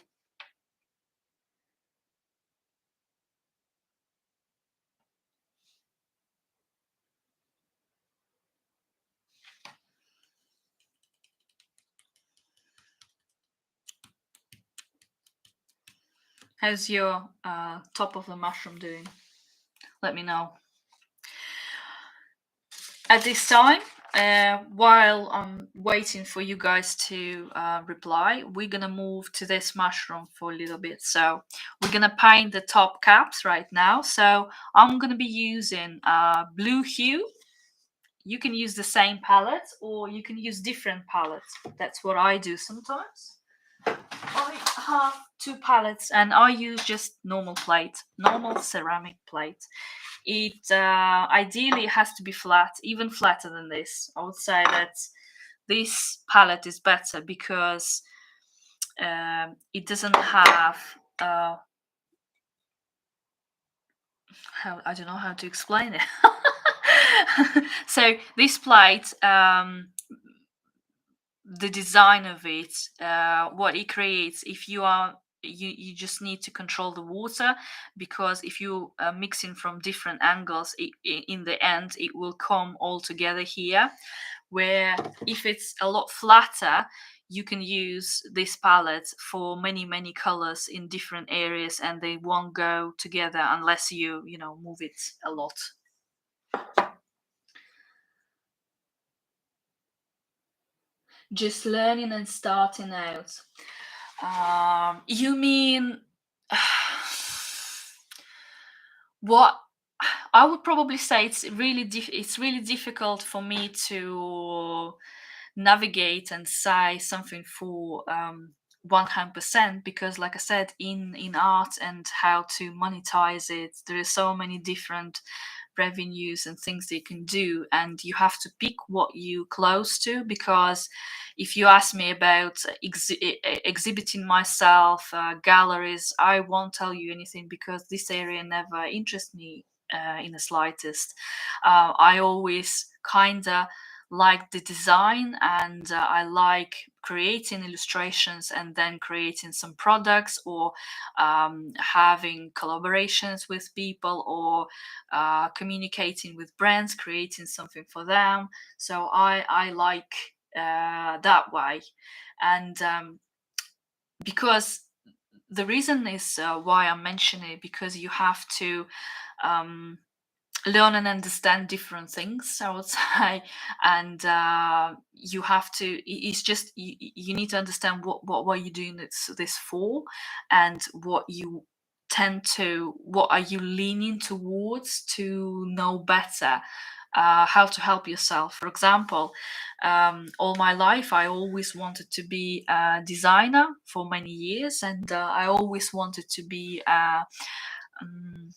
Speaker 1: How's your top of the mushroom doing? Let me know. At this time, while I'm waiting for you guys to reply, we're gonna move to this mushroom for a little bit. So we're gonna paint the top caps right now. So I'm gonna be using blue hue. You can use the same palette or you can use different palettes. That's what I do sometimes. I have two palettes and I use just normal ceramic plate. It ideally has to be flat, even flatter than this. I would say that this palette is better because it doesn't have I don't know how to explain it. So this plate, the design of it, what it creates, if you just need to control the water, because if you are mixing from different angles, in the end it will come all together here, where if it's a lot flatter, you can use this palette for many colors in different areas and they won't go together unless you move it a lot. Just learning and starting out. You mean what I would probably say it's really difficult for me to navigate and say something for 100%, because like I said, in art and how to monetize it, there are so many different revenues and things that you can do, and you have to pick what you close to, because if you ask me about exhibiting myself, galleries, I won't tell you anything because this area never interests me in the slightest. I always kind of like the design, and I like creating illustrations and then creating some products, or having collaborations with people, or communicating with brands, creating something for them. So I like that way. And because the reason is why I'm mentioning it, because you have to um, learn and understand different things, I would say. And you have to, it's just you need to understand what you're doing this for, and what you tend to, what are you leaning towards to know better how to help yourself. For example, all my life I always wanted to be a designer for many years, and I always wanted to be um,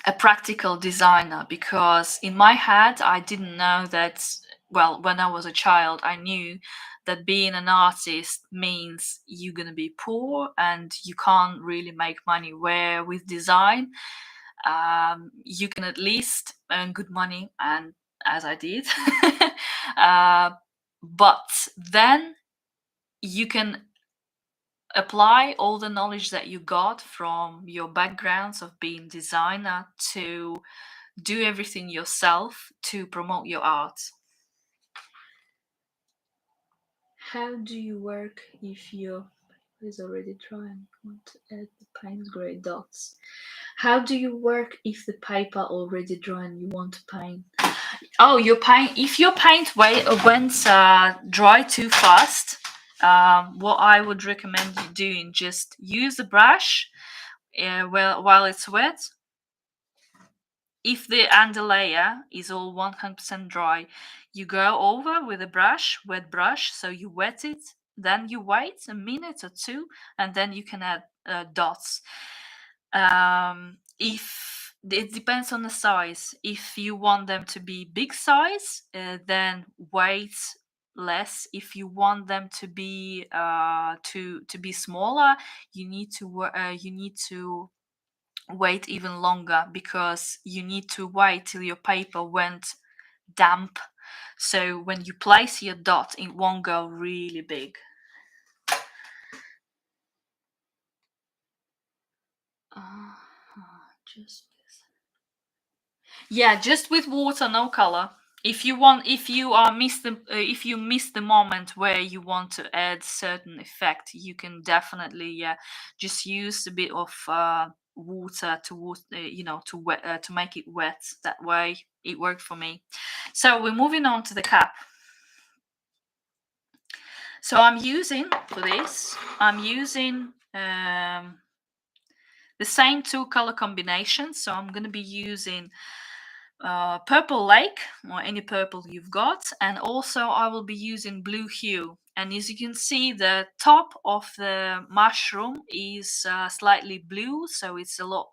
Speaker 1: a practical designer, because in my head I didn't know that, well, when I was a child I knew that being an artist means you're going to be poor and you can't really make money, where with design you can at least earn good money, and as I did. But then you can apply all the knowledge that you got from your backgrounds of being designer to do everything yourself to promote your art. How do you work if your paper is already dry and you want to add the paint grey dots? How do you work if the paper already dry and you want to paint? Oh, your paint. If your paint went dry too fast, what I would recommend you doing, just use the brush while it's wet. If the under layer is all 100% dry, you go over with a brush, wet brush, so you wet it, then you wait a minute or two, and then you can add dots. If it depends on the size, if you want them to be big size, then wait less. If you want them to be smaller, you need to wait even longer, because you need to wait till your paper went damp, so when you place your dot it won't go really big. Just this. Yeah, just with water, no color. If you miss the moment where you want to add certain effect, you can definitely just use a bit of water to make it wet. That way it worked for me. So we're moving on to the cap. So I'm using the same two color combinations. So I'm going to be using purple lake, or any purple you've got, and also I will be using blue hue. And as you can see, the top of the mushroom is slightly blue, so it's a lot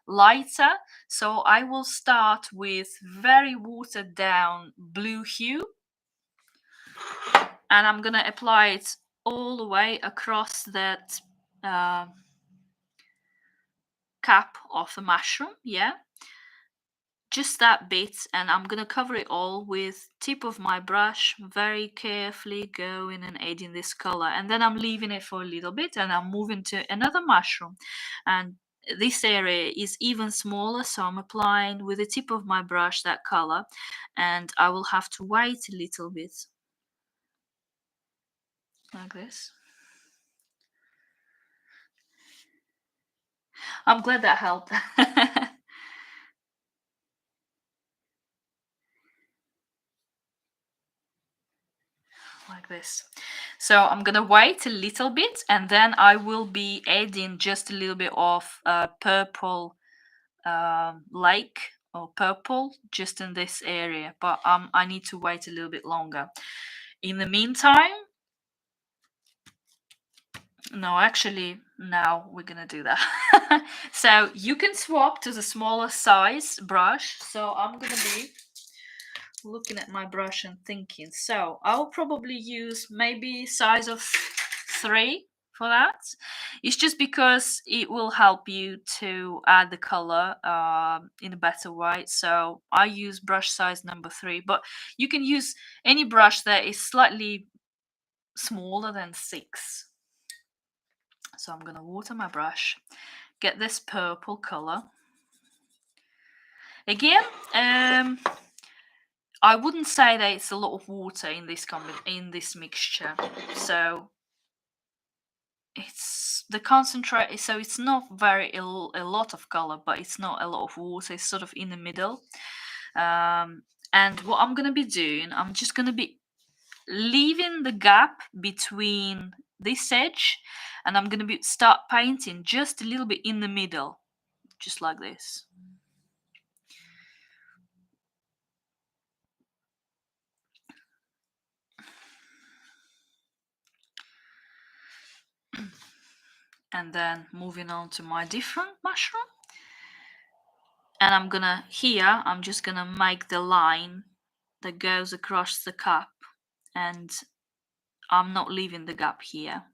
Speaker 1: lighter. So I will start with very watered down blue hue, and I'm gonna apply it all the way across that cap of the mushroom. Yeah, just that bit, and I'm gonna cover it all with tip of my brush, very carefully going and adding this color, and then I'm leaving it for a little bit, and I'm moving to another mushroom, and this area is even smaller, so I'm applying with the tip of my brush that color, and I will have to wait a little bit like this. I'm glad that helped. Like this. So I'm gonna wait a little bit, and then I will be adding just a little bit of purple lake or purple just in this area, but I need to wait a little bit longer. In the meantime, no, actually, now we're gonna do that. So you can swap to the smaller size brush. So I'm gonna be looking at my brush and thinking, so I'll probably use maybe size of 3 for that. It's just because it will help you to add the color in a better way. So I use brush size number 3, but you can use any brush that is slightly smaller than 6. So I'm going to water my brush, get this purple color. Again, I wouldn't say that it's a lot of water in this mixture. So it's the concentrate, so it's not a lot of color, but it's not a lot of water. It's sort of in the middle. And what I'm going to be doing, I'm just going to be leaving the gap between this edge, and I'm going to start painting just a little bit in the middle, just like this. And then moving on to my different mushroom, and I'm just gonna make the line that goes across the cup, and I'm not leaving the gap here,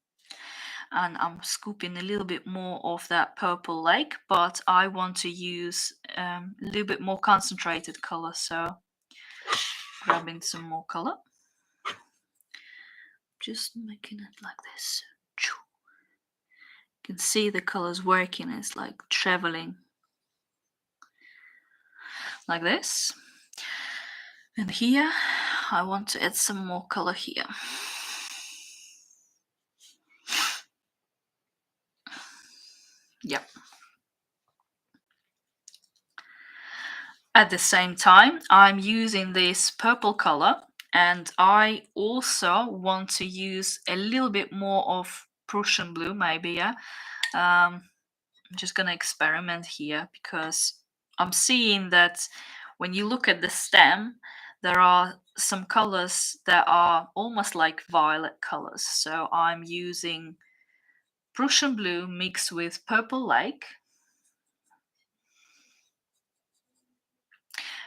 Speaker 1: and I'm scooping a little bit more of that purple lake, but I want to use a little bit more concentrated color, so grabbing some more color, just making it like this. You can see the colors working, it's like traveling like this. And here I want to add some more color here. Yep. At the same time, I'm using this purple color, and I also want to use a little bit more of Prussian blue, maybe. Yeah. I'm just gonna experiment here, because I'm seeing that when you look at the stem, there are some colors that are almost like violet colors. So I'm using Prussian blue mixed with purple lake.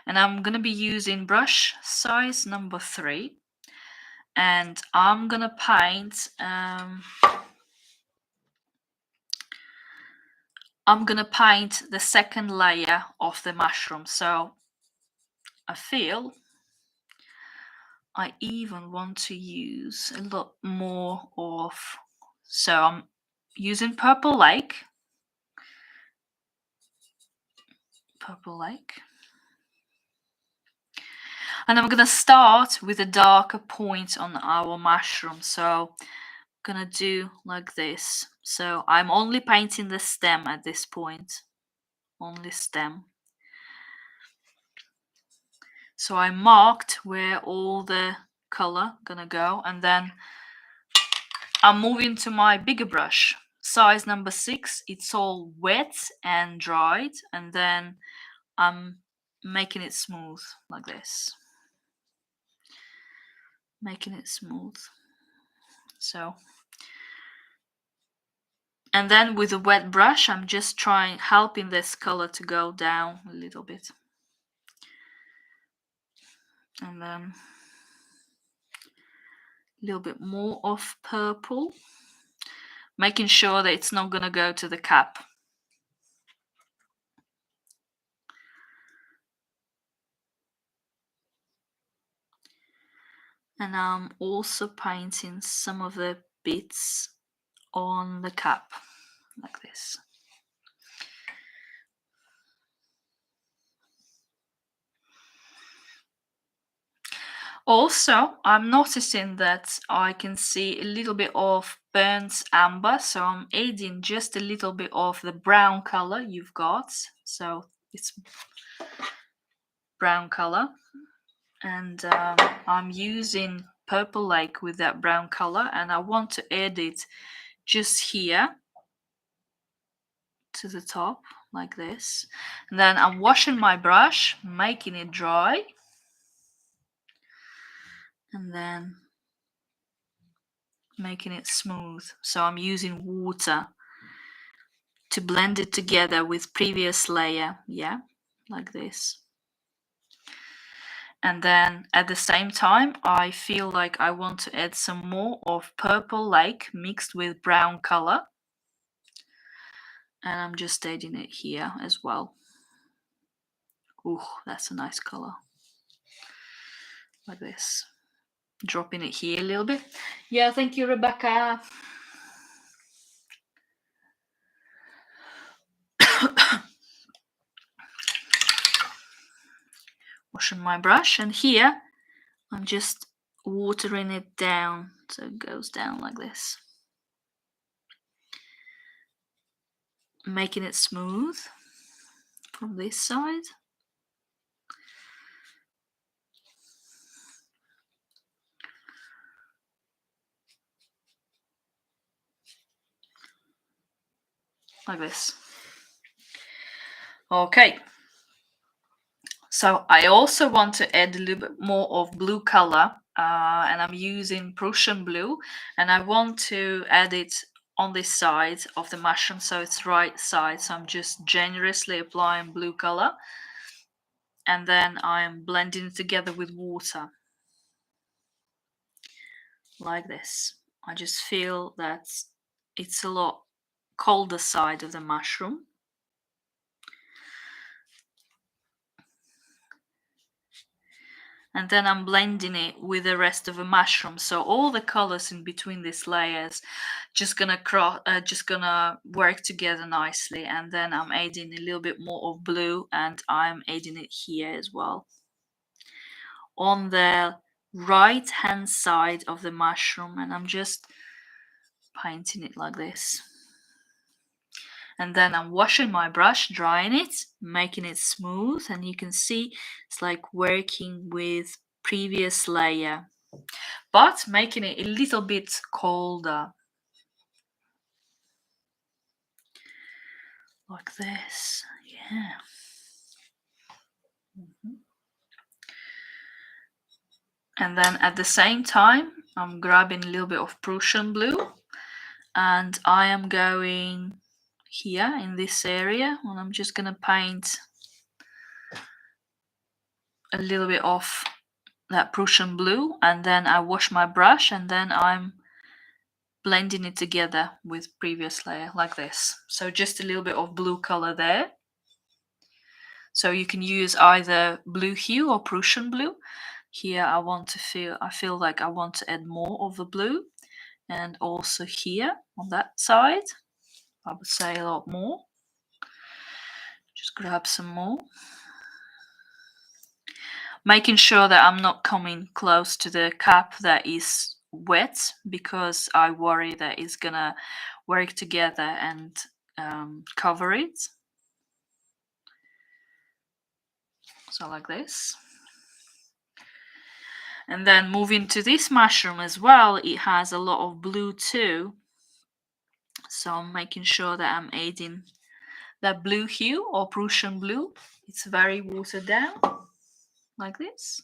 Speaker 1: And I'm going to be using brush size number 3. And I'm going to paint, the second layer of the mushroom. So I feel I even want to use a lot more of, so I'm using purple lake. And I'm gonna start with a darker point on our mushroom. So I'm gonna do like this. So I'm only painting the stem at this point, only stem. So I marked where all the color gonna go, and then I'm moving to my bigger brush, size number 6. It's all wet and dried, and then I'm making it smooth like this. Making it smooth. So, and then with a wet brush, I'm just helping this color to go down a little bit. And then a little bit more of purple, making sure that it's not going to go to the cap. And I'm also painting some of the bits on the cap, like this. Also, I'm noticing that I can see a little bit of burnt umber, so I'm adding just a little bit of the brown color you've got. So it's brown color, and I'm using purple lake with that brown color, and I want to add it just here to the top like this. And then I'm washing my brush, making it dry, and then making it smooth. So I'm using water to blend it together with previous layer, yeah, like this. And then at the same time, I feel like I want to add some more of purple lake mixed with brown color. And I'm just adding it here as well. Ooh, that's a nice color. Like this. Dropping it here a little bit. Yeah, thank you, Rebecca. Washing my brush, and here I'm just watering it down so it goes down like this. Making it smooth from this side. Like this. Okay. So I also want to add a little bit more of blue color, and I'm using Prussian blue, and I want to add it on this side of the mushroom, so it's right side. So I'm just generously applying blue color, and then I'm blending it together with water like this. I just feel that it's a lot colder side of the mushroom. And then I'm blending it with the rest of the mushroom, so all the colors in between these layers just gonna work together nicely. And then I'm adding a little bit more of blue, and I'm adding it here as well on the right hand side of the mushroom, and I'm just painting it like this. And then I'm washing my brush, drying it, making it smooth, and you can see it's like working with previous layer, but making it a little bit colder. Like this, yeah. And then at the same time, I'm grabbing a little bit of Prussian blue, and I am going here in this area, and I'm just gonna paint a little bit of that Prussian blue, and then I wash my brush, and then I'm blending it together with previous layer like this. So just a little bit of blue color there. So you can use either blue hue or Prussian blue. Here I feel like I want to add more of the blue, and also here on that side I would say a lot more. Just grab some more, making sure that I'm not coming close to the cap that is wet, because I worry that it's gonna work together and cover it. So like this. And then moving to this mushroom as well, it has a lot of blue too, so I'm making sure that I'm adding that blue hue or Prussian blue. It's very watered down like this.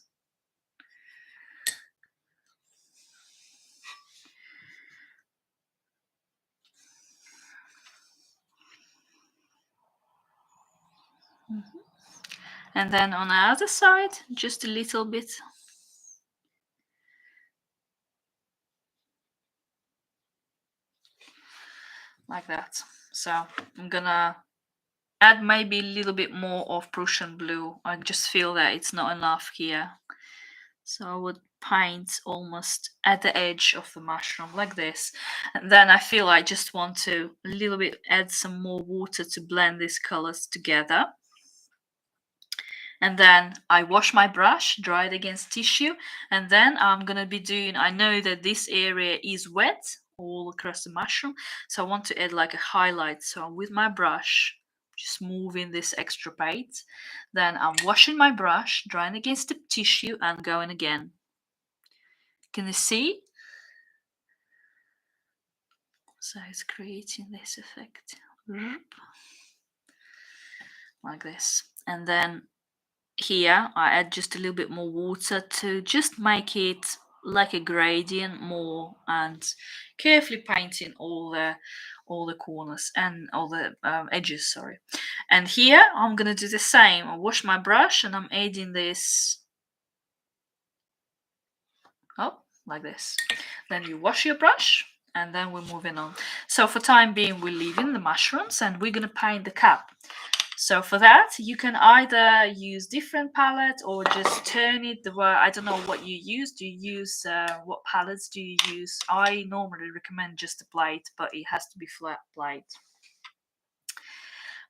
Speaker 1: And then on the other side, just a little bit. Like that. So I'm gonna add maybe a little bit more of Prussian blue. I just feel that it's not enough here. So I would paint almost at the edge of the mushroom like this. And then I feel I just want to a little bit add some more water to blend these colors together. And then I wash my brush, dry it against tissue, and then I'm gonna be doing, I know that this area is wet all across the mushroom, so I want to add like a highlight. So with my brush, just moving this extra paint, then I'm washing my brush, drying against the tissue, and going again. Can you see? So it's creating this effect like this. And then here I add just a little bit more water to just make it like a gradient more, and carefully painting all the corners and all the edges, sorry. And here I'm gonna do the same. I wash my brush and I'm adding this like this. Then you wash your brush, and then we're moving on. So for time being, we're leaving the mushrooms, and we're going to paint the cap. So for that, you can either use different palette or just turn it the way, I don't know what you use. Do you use, what palettes do you use? I normally recommend just a plate, but it has to be flat plate.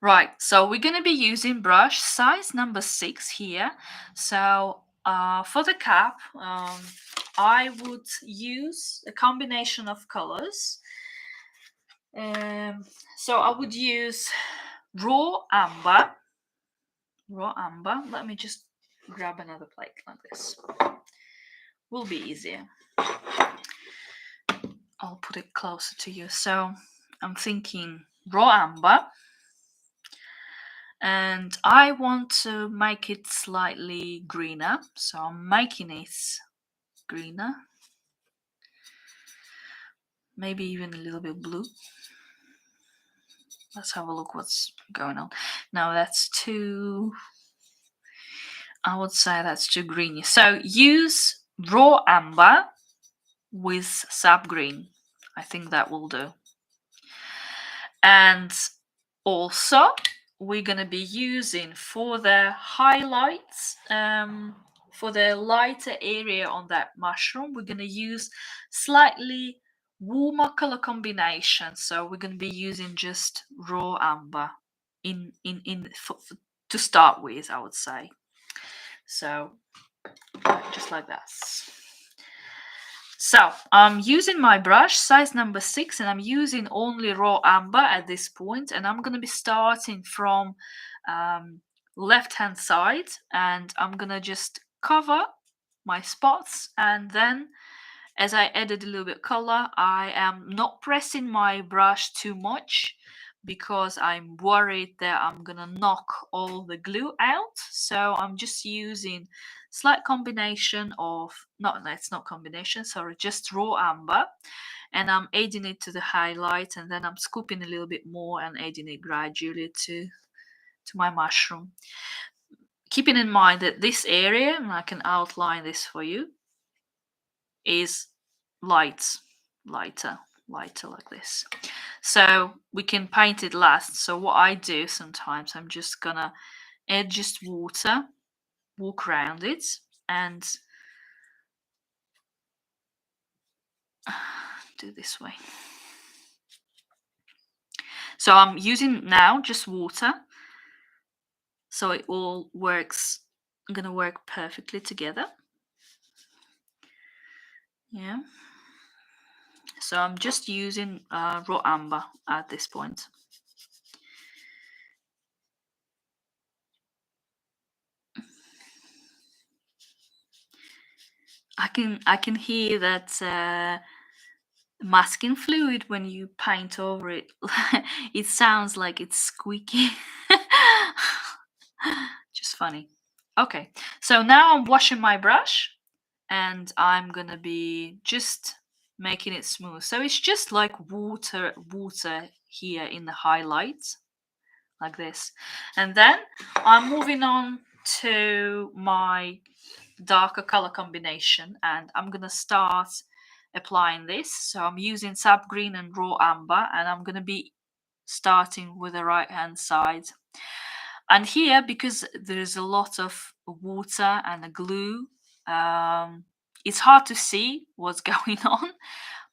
Speaker 1: Right, so we're going to be using brush size number 6 here. So for the cap, I would use a combination of colors. So I would use raw amber. Let me just grab another plate like this. Will be easier. I'll put it closer to you. So I'm thinking raw amber. And I want to make it slightly greener, so I'm making it greener, maybe even a little bit blue. Let's have a look what's going on. Now that's too, I would say that's too greeny. So use raw amber with sap green. I think that will do. And also we're going to be using for the highlights, for the lighter area on that mushroom, we're going to use slightly warmer color combination. So we're going to be using just raw amber to start with, I would say. So just like that. So I'm using my brush size number 6, and I'm using only raw amber at this point, and I'm going to be starting from left hand side, and I'm going to just cover my spots, and then as I added a little bit color, I am not pressing my brush too much because I'm worried that I'm gonna knock all the glue out. So I'm just using slight combination of, it's not combination, sorry, just raw amber, and I'm adding it to the highlight, and then I'm scooping a little bit more and adding it gradually to my mushroom. Keeping in mind that this area, and I can outline this for you, is lighter like this. So we can paint it last. So what I do sometimes, I'm just gonna add just water, walk around it, and do this way. So I'm using now just water, so it all works, gonna work perfectly together. Yeah. So I'm just using raw amber at this point. I can hear that masking fluid when you paint over it. It sounds like it's squeaky. Just funny. Okay, so now I'm washing my brush, and I'm gonna be just making it smooth. So it's just like water here in the highlights, like this. And then I'm moving on to my darker color combination, and I'm gonna start applying this. So I'm using sap green and raw amber, and I'm gonna be starting with the right hand side. And here, because there's a lot of water and a glue, it's hard to see what's going on,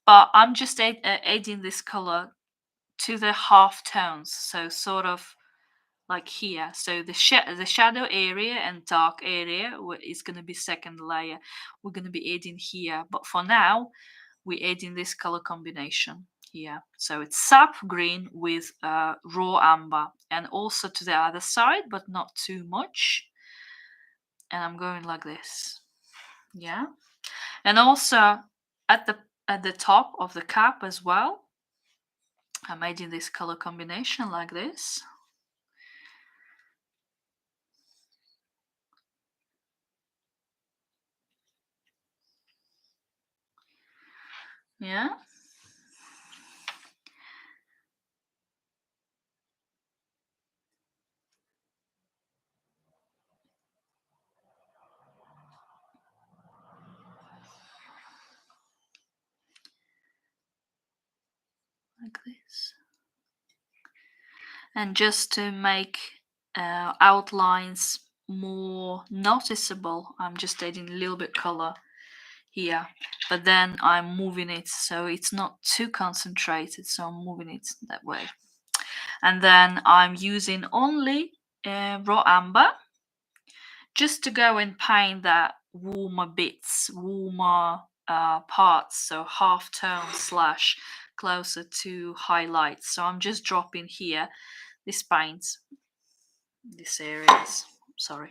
Speaker 1: but I'm just adding this color to the half tones, so sort of like here. So the shadow area and dark area is going to be second layer. We're going to be adding here, but for now we're adding this color combination here. So it's sap green with raw amber, and also to the other side, but not too much. And I'm going like this. Yeah. And also at the top of the cap as well, I'm adding this color combination like this. Yeah. like this. And just to make outlines more noticeable, I'm just adding a little bit color here, but then I'm moving it so it's not too concentrated, so I'm moving it that way. And then I'm using only raw amber just to go and paint that warmer bits, warmer parts, so half tone slash closer to highlights. So I'm just dropping here this paint, this areas, sorry.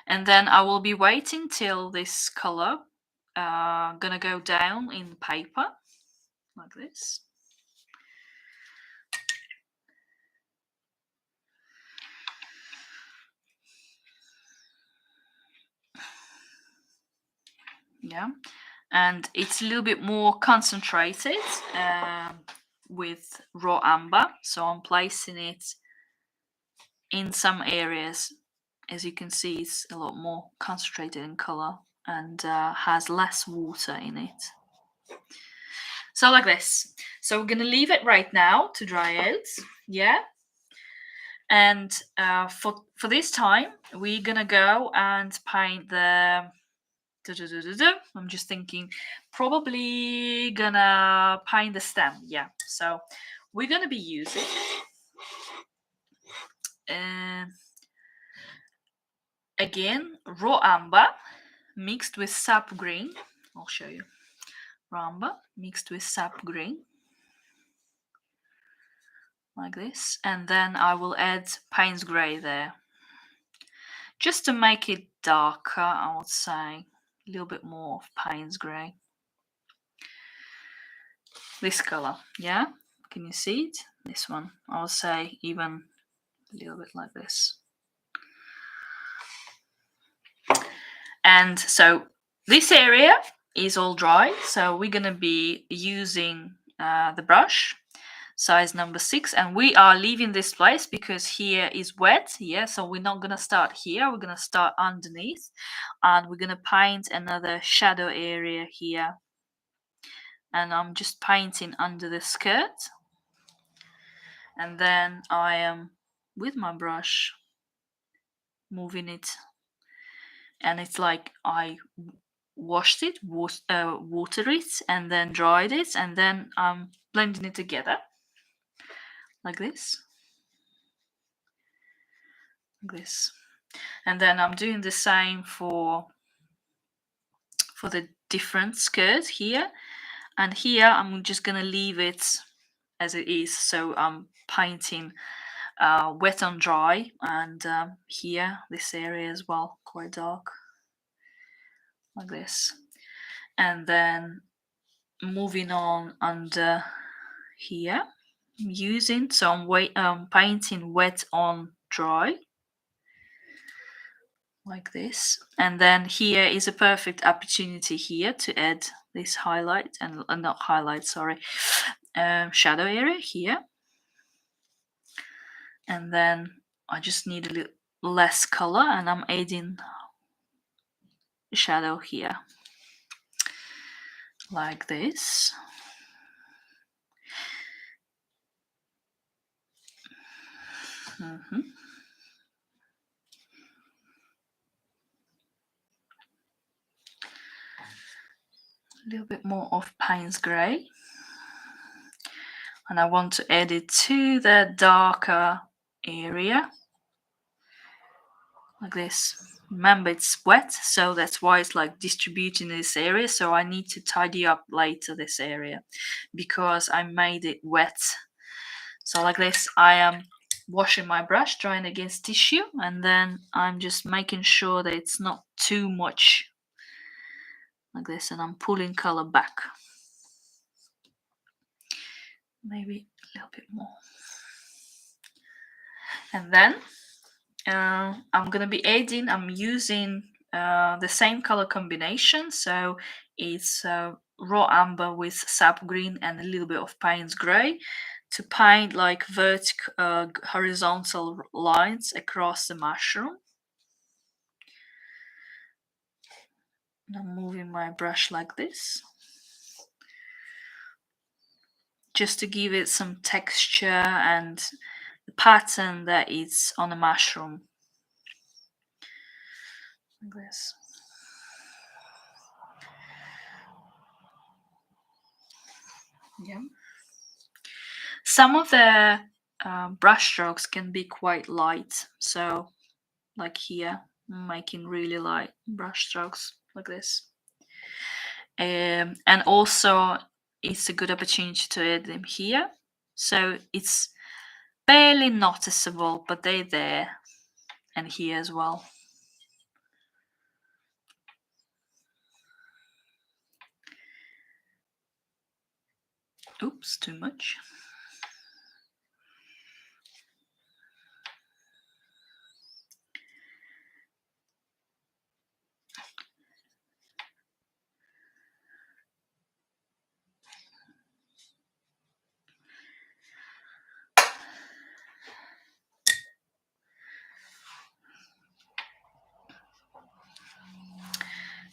Speaker 1: And then I will be waiting till this color gonna go down in paper like this. Yeah, and it's a little bit more concentrated with raw amber, so I'm placing it in some areas. As you can see, it's a lot more concentrated in color and has less water in it. So like this. So we're gonna leave it right now to dry out. Yeah. And for this time, we're gonna go and paint the. I'm just thinking, probably gonna paint the stem. Yeah. So we're gonna be using again raw amber mixed with sap green. I'll show you. Raw amber mixed with sap green. Like this, and then I will add Payne's grey there just to make it darker. I would say a little bit more of Payne's grey, this color. Yeah, can you see it? This one, I would say even a little bit like this. And so this area is all dry, so we're gonna be using the brush size number 6, and we are leaving this place because here is wet. Yeah, so we're not gonna start here, we're gonna start underneath, and we're gonna paint another shadow area here. And I'm just painting under the skirt, and then I am with my brush moving it, and it's like I washed it, watered it, and then dried it, and then I'm blending it together like this. This, and then I'm doing the same for the different skirt here, and here I'm just gonna leave it as it is, so I'm painting wet on dry, and here this area as well, quite dark like this, and then moving on under here using, so I'm painting wet on dry like this, and then here is a perfect opportunity here to add this highlight, and not highlight, sorry, shadow area here, and then I just need a little less color, and I'm adding shadow here like this. A little bit more of Payne's grey, and I want to add it to the darker area like this. Remember, it's wet, so that's why it's like distributing this area, so I need to tidy up later this area because I made it wet. So like this, I am washing my brush, drying against tissue, and then I'm just making sure that it's not too much like this, and I'm pulling color back, maybe a little bit more, and then I'm gonna be adding, I'm using the same color combination, so it's raw amber with sap green and a little bit of Payne's grey to paint like vertical horizontal lines across the mushroom. And I'm moving my brush like this. just to give it some texture and the pattern that is on the mushroom. Like this. Yeah. Some of the brush strokes can be quite light, so like here, I'm making really light brush strokes like this. And also it's a good opportunity to add them here, so it's barely noticeable, but they're there, and here as well. Oops, too much.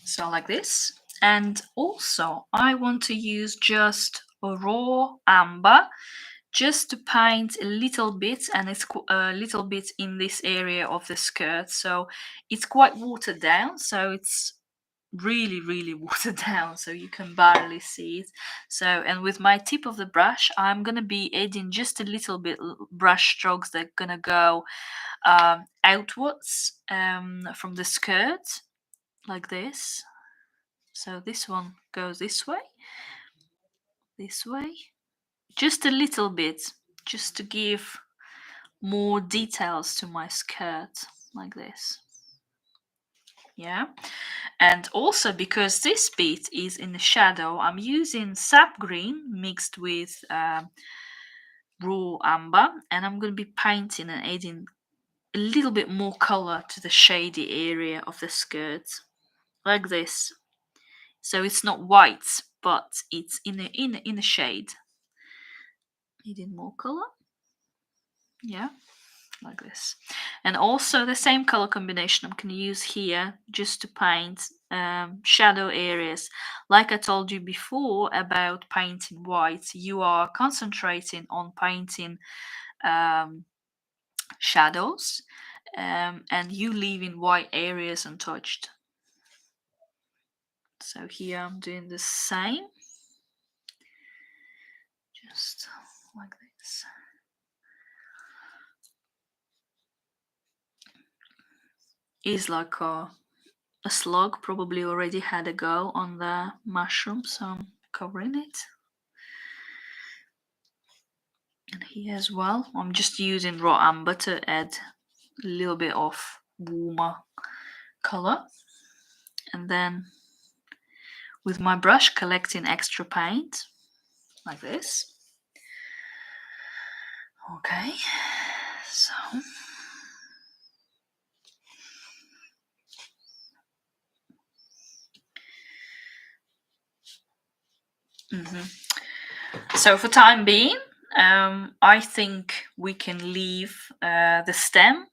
Speaker 1: So like this. And also I want to use just a raw amber just to paint a little bit, and it's a little bit in this area of the skirt, so it's quite watered down, so it's really watered down, so you can barely see it. So, and with my tip of the brush I'm gonna be adding just a little bit brush strokes that are gonna go outwards from the skirt like this. So this one goes this way, just a little bit, just to give more details to my skirt like this. Yeah. And also because this bit is in the shadow, I'm using sap green mixed with raw amber, and I'm going to be painting and adding a little bit more color to the shady area of the skirt like this. So it's not white, but it's in a shade. Adding more color. Yeah, like this. And also the same color combination I'm going to use here just to paint shadow areas. Like I told you before about painting white, you are concentrating on painting shadows, and you leaving white areas untouched. So here I'm doing the same, just like this. Is like a slug probably already had a go on the mushroom, so I'm covering it. And here as well, I'm just using raw amber to add a little bit of warmer color. And then with my brush collecting extra paint, like this. Okay, so. So for time being, I think we can leave the stem.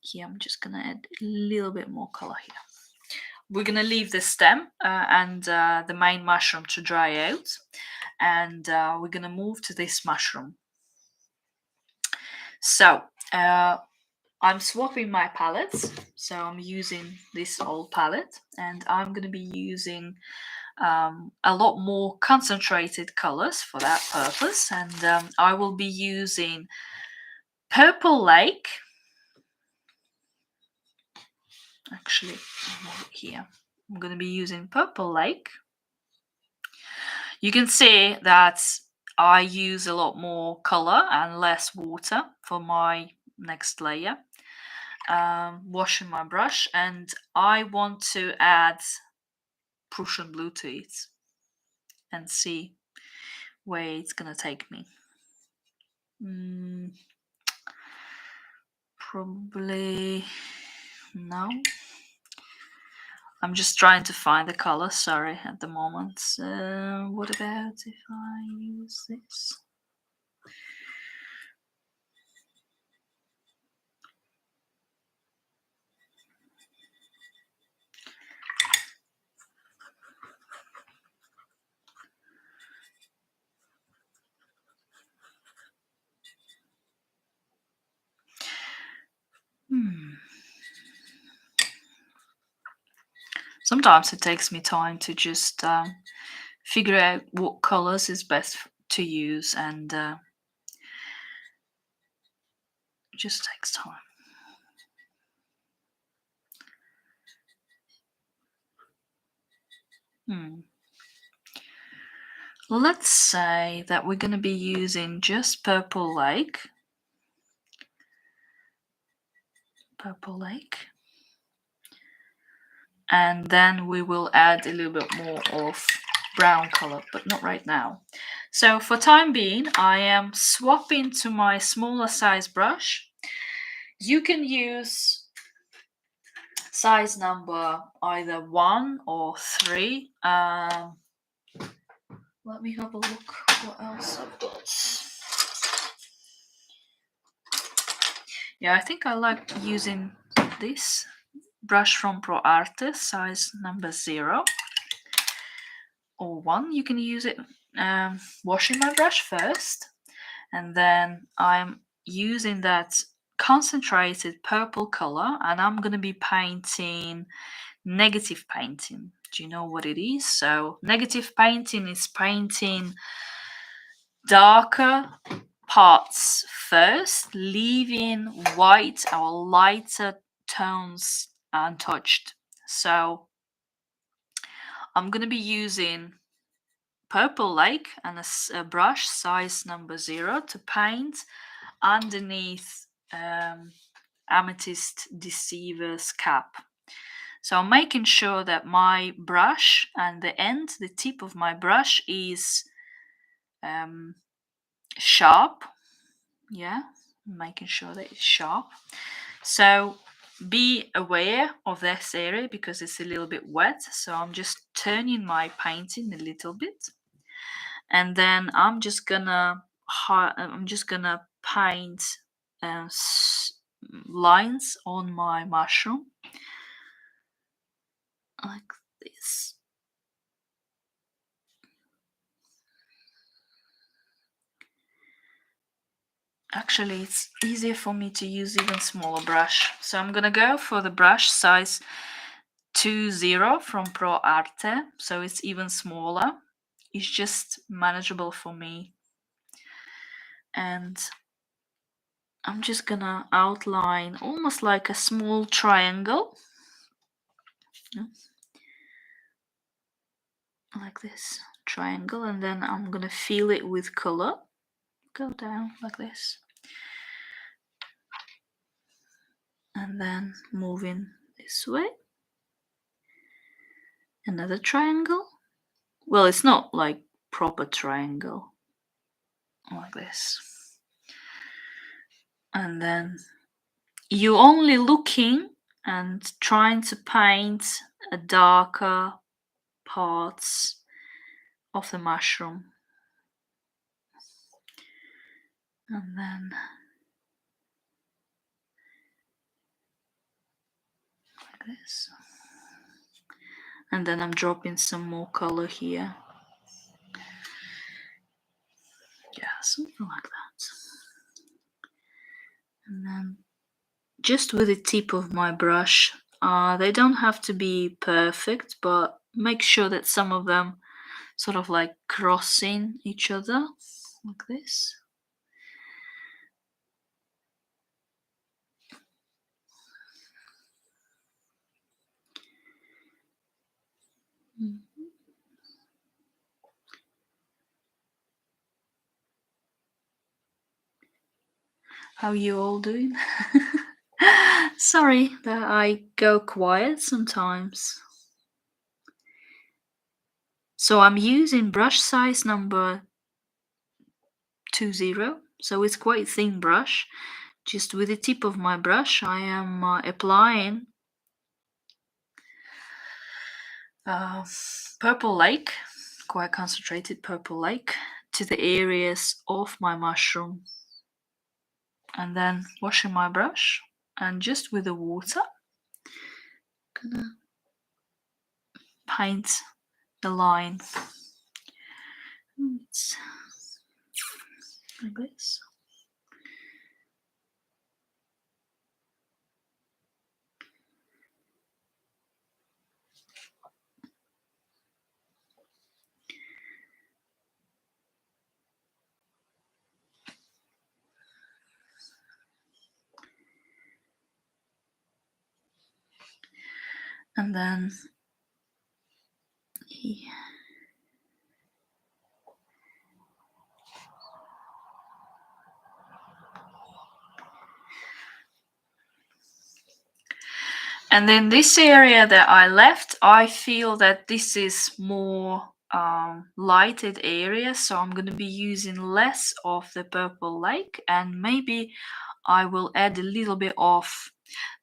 Speaker 1: Here I'm just gonna add a little bit more color here. We're gonna leave the stem and the main mushroom to dry out, and we're gonna move to this mushroom. So I'm swapping my palettes, so I'm using this old palette, and I'm gonna be using a lot more concentrated colors for that purpose, and I will be using Purple Lake. Actually, here I'm going to be using Purple Lake. You can see that I use a lot more color and less water for my next layer. Washing my brush, and I want to add Prussian blue to it and see where it's gonna take me. Probably no. I'm just trying to find the color, sorry, at the moment. What about if I use this? Sometimes it takes me time to just figure out what colors is best to use, and it just takes time. Let's say that we're going to be using just Purple Lake. And then we will add a little bit more of brown color, but not right now. So for time being, I am swapping to my smaller size brush. You can use size number either 1 or 3. Let me have a look what else I've got. Yeah, I think I like using this brush from ProArte, size number 0 or 1. You can use it washing my brush first, and then I'm using that concentrated purple color, and I'm going to be painting negative painting. Do you know what it is? So negative painting is painting darker parts first, leaving white or lighter tones untouched. So I'm going to be using Purple Lake and a brush size number 0 to paint underneath Amethyst Deceiver's cap. So I'm making sure that my brush and the tip of my brush is sharp. Yeah, making sure that it's sharp. So be aware of this area because it's a little bit wet. So I'm just turning my painting a little bit, and then I'm just gonna paint lines on my mushroom like this. Actually, it's easier for me to use even smaller brush. So I'm gonna go for the brush size 20 from ProArte. So it's even smaller. It's just manageable for me. And I'm just gonna outline almost like a small triangle. Like this triangle, and then I'm gonna fill it with color. Go down like this, and then moving this way, another triangle. Well, it's not like proper triangle, like this. And then you only looking and trying to paint a darker parts of the mushroom, and then like this, and then I'm dropping some more color here. Yeah, something like that. And then just with the tip of my brush, they don't have to be perfect, but make sure that some of them sort of like crossing each other like this. How you all doing? Sorry that I go quiet sometimes. So I'm using brush size number 20, so it's quite thin brush. Just with the tip of my brush, I am applying Purple Lake, quite concentrated Purple Lake, to the areas of my mushroom, and then washing my brush, and just with the water, gonna paint the line. It's like this. And then here. And then this area that I left, I feel that this is more lighted area, so I'm going to be using less of the purple lake, and maybe I will add a little bit of,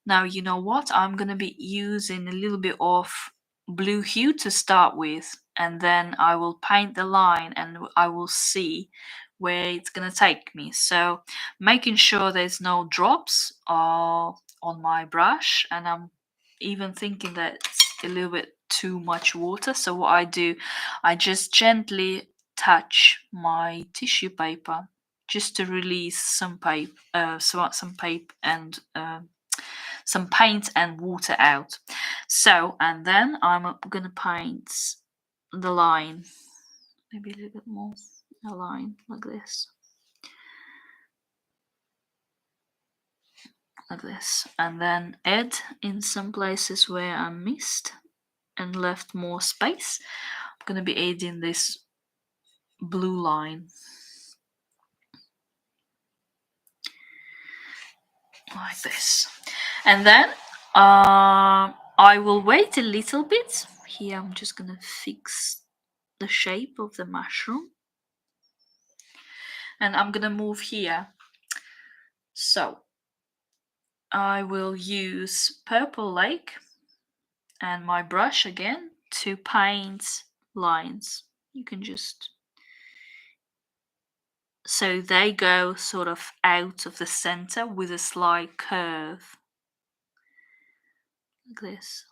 Speaker 1: now you know what, I'm going to be using a little bit of blue hue to start with, and then I will paint the line and I will see where it's going to take me. So making sure there's no drops on my brush, and I'm even thinking that it's a little bit too much water. So what I do, I just gently touch my tissue paper just to release some paint and some paint and water out. So, and then I'm gonna paint the line, maybe a little bit more, a line like this. Like this, and then add in some places where I missed and left more space. I'm going to be adding this blue line like this, and then I will wait a little bit. Here I'm just going to fix the shape of the mushroom, and I'm going to move here. So I will use purple lake and my brush again to paint lines. You can just, so they go sort of out of the center with a slight curve like this.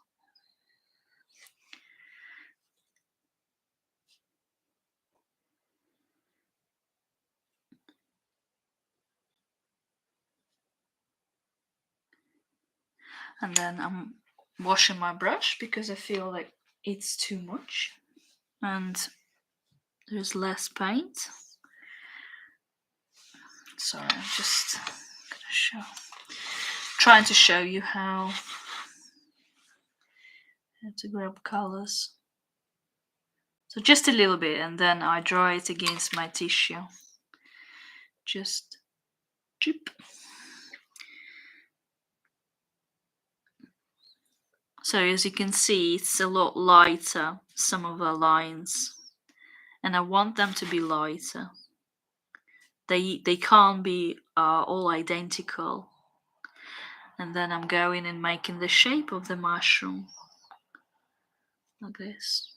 Speaker 1: And then I'm washing my brush because I feel like it's too much and there's less paint. Sorry, I'm just gonna trying to show you how to grab colors. So just a little bit, and then I dry it against my tissue. Just drip. So as you can see, it's a lot lighter, some of the lines, and I want them to be lighter. They can't be all identical. And then I'm going and making the shape of the mushroom like this.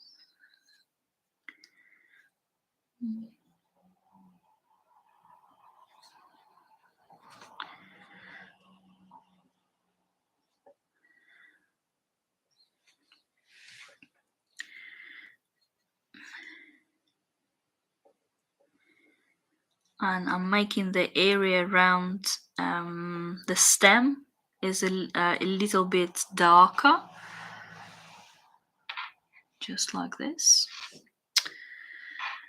Speaker 1: And I'm making the area around the stem is a little bit darker, just like this.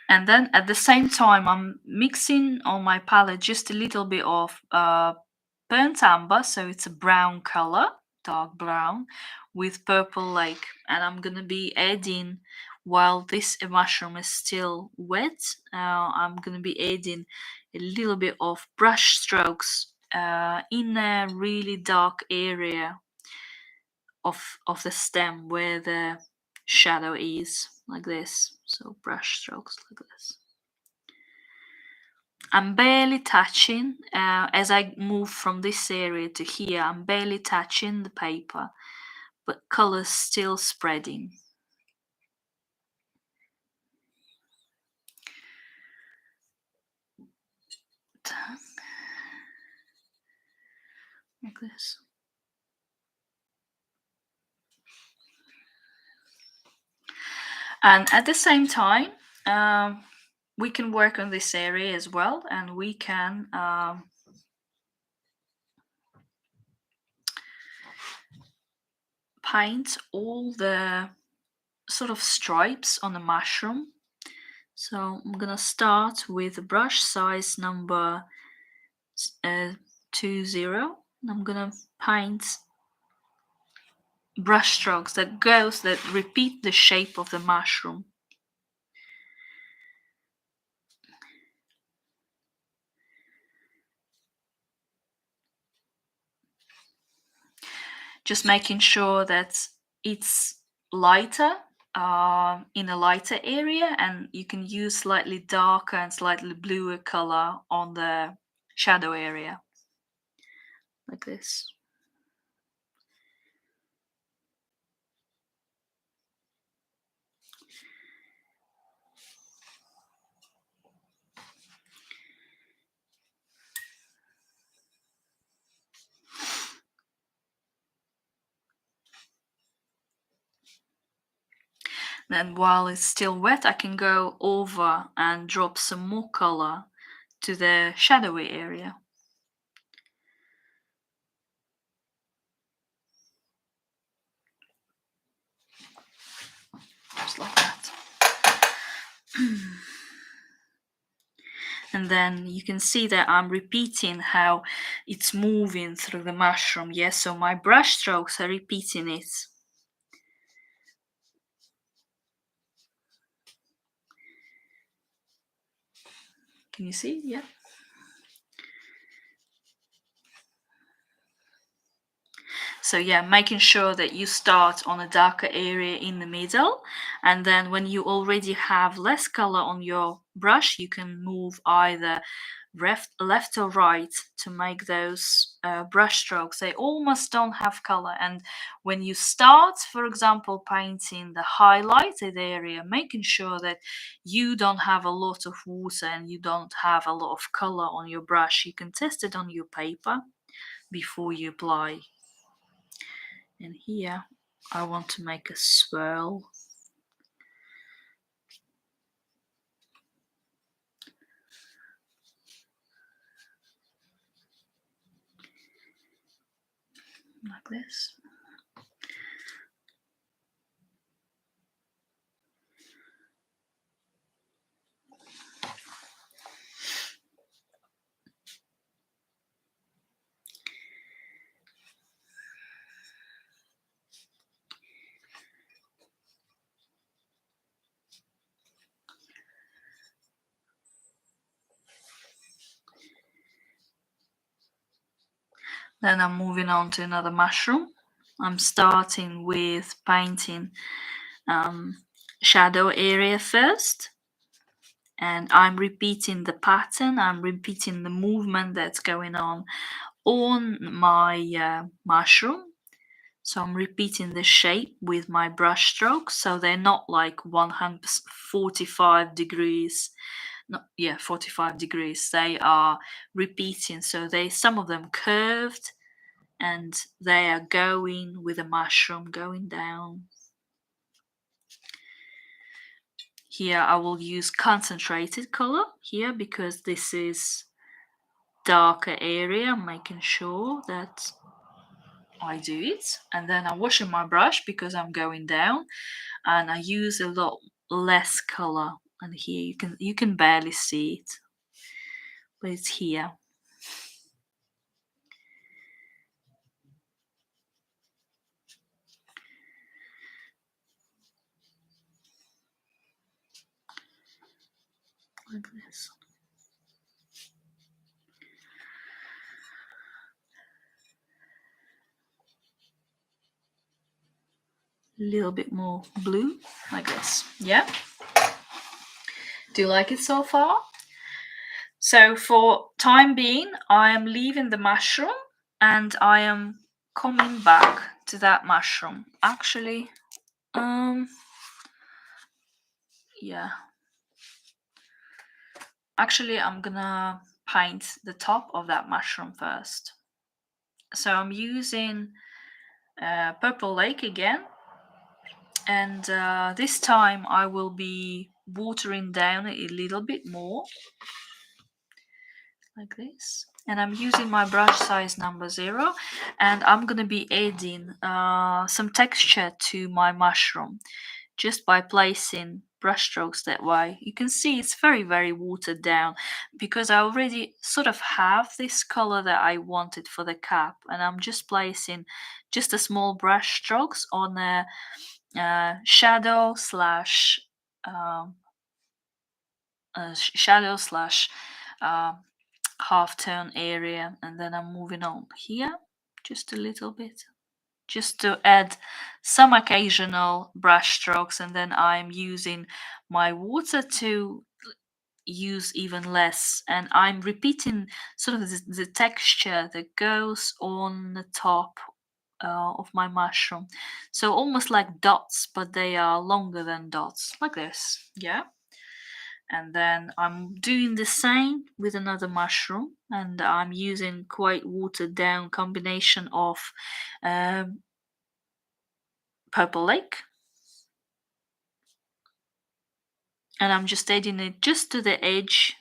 Speaker 1: And then at the same time I'm mixing on my palette just a little bit of burnt umber, so it's a brown color, dark brown, with purple lake, and I'm gonna be adding, while this mushroom is still wet, I'm gonna be adding a little bit of brush strokes in a really dark area of the stem where the shadow is, like this. So brush strokes like this. I'm barely touching, as I move from this area to here, I'm barely touching the paper, but color's still spreading. Like this. And at the same time, we can work on this area as well, and we can paint all the sort of stripes on the mushroom. So I'm gonna start with a brush size number 20. I'm gonna paint brush strokes that repeat the shape of the mushroom. Just making sure that it's lighter, in a lighter area, and you can use slightly darker and slightly bluer color on the shadow area, like this. Then while it's still wet, I can go over and drop some more color to the shadowy area. Just like that. And then you can see that I'm repeating how it's moving through the mushroom. Yes, so my brush strokes are repeating it. Can you see? Yeah. So yeah, making sure that you start on a darker area in the middle, and then when you already have less color on your brush, you can move either left or right to make those brush strokes. They almost don't have color, and when you start, for example, painting the highlighted area, making sure that you don't have a lot of water and you don't have a lot of color on your brush, you can test it on your paper before you apply. And here I want to make a swirl. Like this. Then I'm moving on to another mushroom. I'm starting with painting shadow area first, and I'm repeating the pattern, I'm repeating the movement that's going on my mushroom. So I'm repeating the shape with my brush strokes, so they're not like 145 degrees. No, yeah, 45 degrees. They are repeating, so some of them curved, and they are going with a mushroom going down. Here I will use concentrated color here because this is darker area. I'm making sure that I do it, and then I'm washing my brush because I'm going down, and I use a lot less color. And here you can barely see it, but it's here. Like this. A little bit more blue, like this. Yeah. Do you like it so far? So for time being, I am leaving the mushroom and I am coming back to that mushroom. Actually, yeah. Actually, I'm gonna paint the top of that mushroom first. So I'm using Purple Lake again, and this time I will be watering down a little bit more, like this. And I'm using my brush size number 0, and I'm gonna be adding some texture to my mushroom just by placing brush strokes that way. You can see it's very watered down because I already sort of have this color that I wanted for the cap, and I'm just placing just a small brush strokes on a shadow slash shadow slash uh, half tone area, and then I'm moving on here just a little bit just to add some occasional brush strokes, and then I'm using my water to use even less, and I'm repeating sort of the texture that goes on the top of my mushroom, so almost like dots, but they are longer than dots, like this. Yeah. And then I'm doing the same with another mushroom, and I'm using quite watered down combination of um, purple lake, and I'm just adding it just to the edge,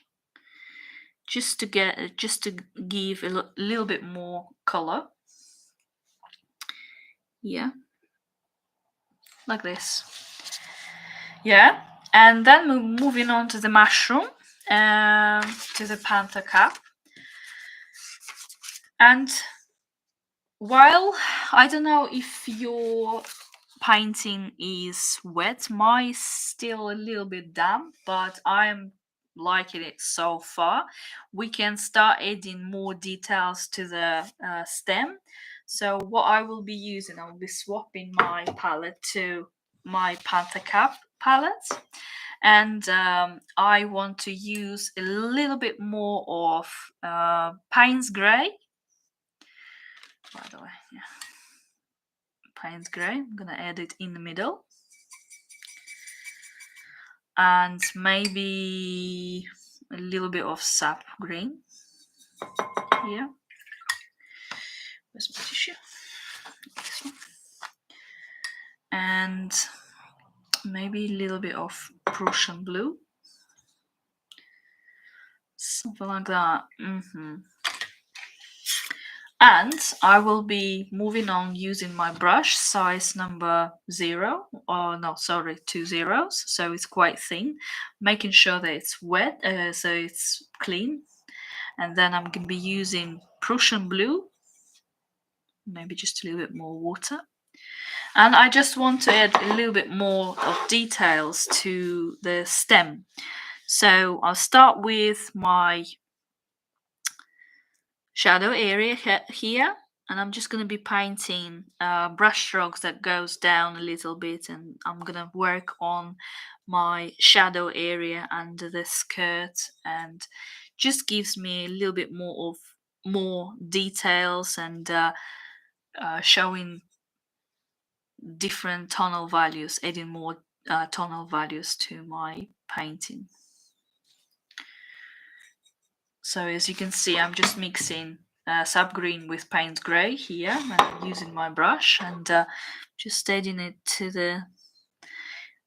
Speaker 1: just to give a little bit more color. Yeah, like this. Yeah, and then we're moving on to the mushroom, to the panther cap. And while I don't know if your painting is wet, mine is still a little bit damp, but I'm liking it so far. We can start adding more details to the stem. So what I will be using, I'll be swapping my palette to my Panther Cap palette, and I want to use a little bit more of Payne's Grey. By the way, yeah, Payne's Grey. I'm gonna add it in the middle, and maybe a little bit of sap green here. Where's my tissue? This one. And maybe a little bit of Prussian blue, something like that. And I will be moving on using my brush size number 0, or no, sorry, 2 zeros, so it's quite thin, making sure that it's wet, so it's clean. And then I'm going to be using Prussian blue, maybe just a little bit more water. And I just want to add a little bit more of details to the stem. So I'll start with my shadow area here, and I'm just going to be painting brush strokes that goes down a little bit, and I'm going to work on my shadow area under the skirt, and just gives me a little bit more details, and showing different tonal values, adding more tonal values to my painting. So as you can see, I'm just mixing sap green with Payne's Grey here, and I'm using my brush, and just adding it to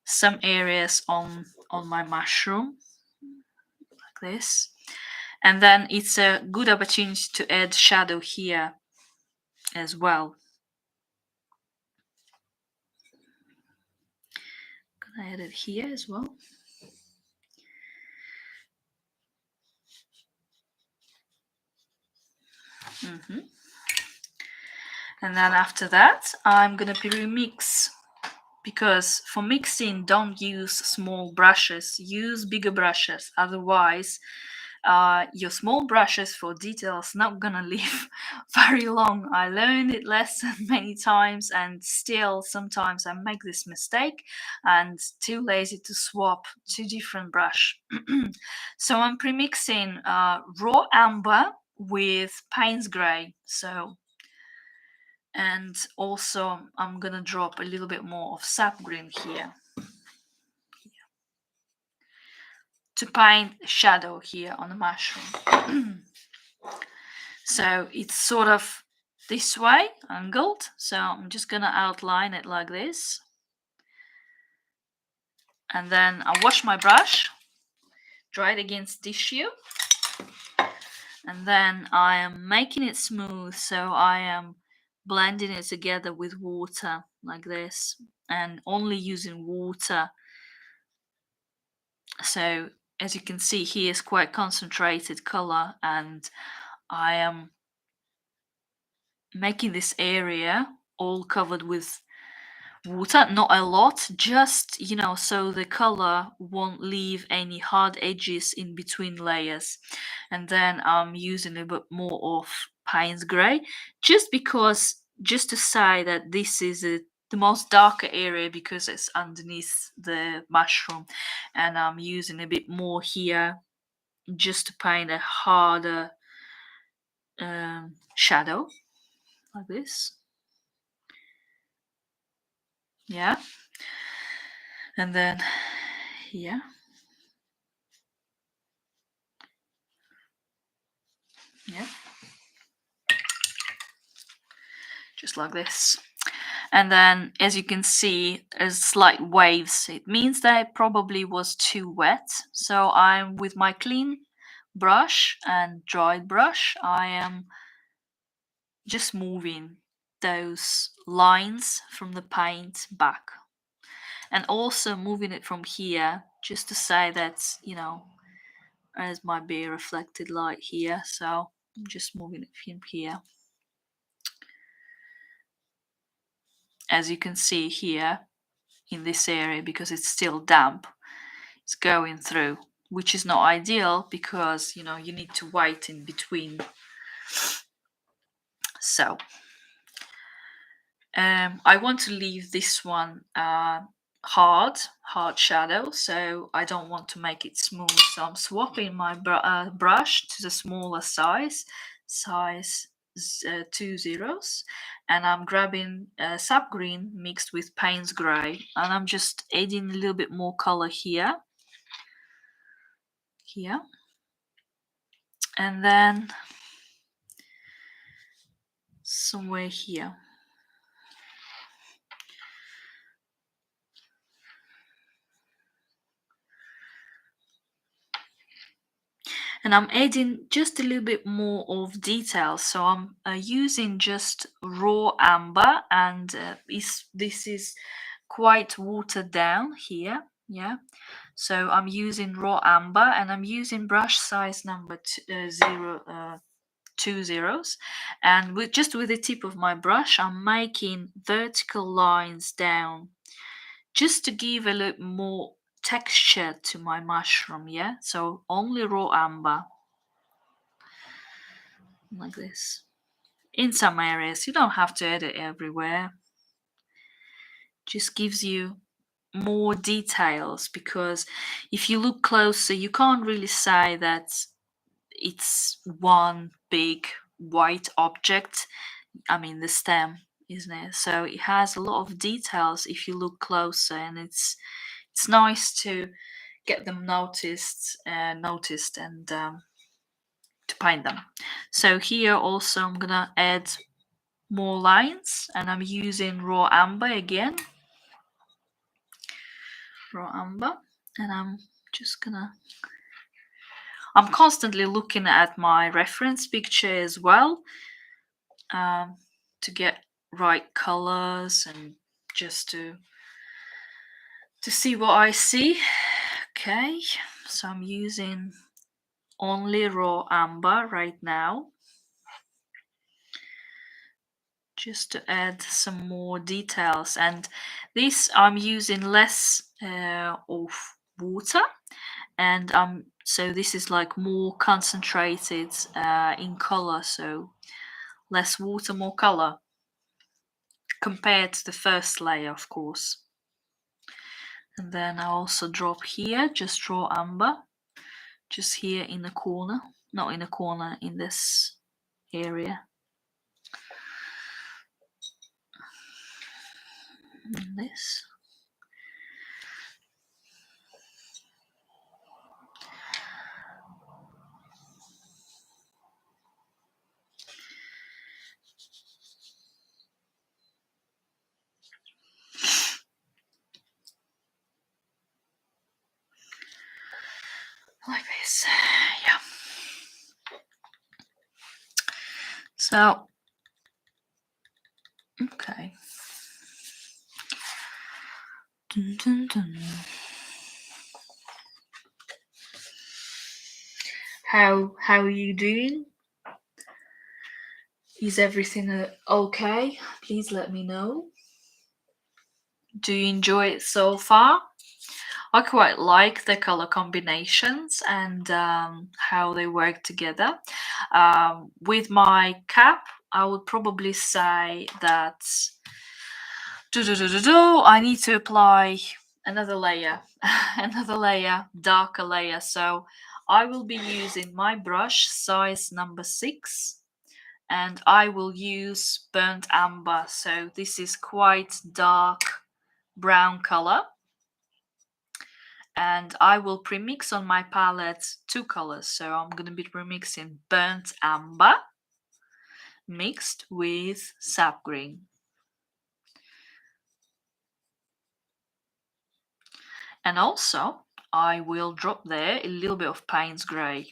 Speaker 1: some areas on my mushroom, like this. And then it's a good opportunity to add shadow here as well. I'm gonna add it here as well. And then after that, I'm gonna remix, because for mixing, don't use small brushes, use bigger brushes, otherwise your small brushes for details not gonna live very long. I learned it lesson many times, and still sometimes I make this mistake and too lazy to swap two different brush. So I'm premixing raw amber with Payne's Grey. So, and also I'm gonna drop a little bit more of sap green here to paint shadow here on the mushroom. So it's sort of this way, angled, so I'm just gonna outline it like this, and then I wash my brush, dry it against tissue, and then I am making it smooth, so I am blending it together with water like this, and only using water So as you can see, here is quite concentrated color, and I am making this area all covered with water, not a lot, just so the color won't leave any hard edges in between layers. And then I'm using a bit more of Payne's gray, just to say that this is the most darker area because it's underneath the mushroom, and I'm using a bit more here just to paint a harder shadow like this. Yeah. And then here. Yeah. Just like this. And then as you can see, there's slight waves. It means that it probably was too wet. So I'm with my clean brush and dried brush, I am just moving those lines from the paint back, and also moving it from here just to say that as might be reflected light here, so I'm just moving it from here. As you can see here in this area, because it's still damp, it's going through, which is not ideal because you need to wait in between. So I want to leave this one hard shadow, so I don't want to make it smooth, so I'm swapping my brush to the smaller size 2 zeros, and I'm grabbing sap green mixed with Payne's gray, and I'm just adding a little bit more color here, and then somewhere here. And I'm adding just a little bit more of detail, so I'm using just raw amber, and this is quite watered down here. Yeah, so I'm using raw amber, and I'm using brush size number 2 zeros, and with the tip of my brush I'm making vertical lines down just to give a little more texture to my mushroom. Yeah, so only raw amber like this. In some areas, you don't have to edit everywhere, just gives you more details, because if you look closer you can't really say that it's one big white object. I mean the stem, isn't it? So it has a lot of details if you look closer, and it's nice to get them noticed and to paint them. So here also I'm gonna add more lines, and I'm using raw amber again, and I'm constantly looking at my reference picture as well, to get right colors and just to see what I see. Okay, so I'm using only raw amber right now, just to add some more details. And this I'm using less of water, and so this is like more concentrated in color, so less water, more color compared to the first layer, of course. And then I also drop here just raw amber, just here in the corner, not in a corner, in this area, in this. Like this, yeah. So, okay. Dun, dun, dun. How are you doing? Is everything okay? Please let me know. Do you enjoy it so far? I quite like the color combinations and how they work together. With my cap, I would probably say that I need to apply another layer, another layer, darker layer. So I will be using my brush size number 6, and I will use burnt amber. So this is quite dark brown color, and I will premix on my palette 2 colors. So I'm going to be remixing burnt amber mixed with sap green. And also I will drop there a little bit of Payne's grey.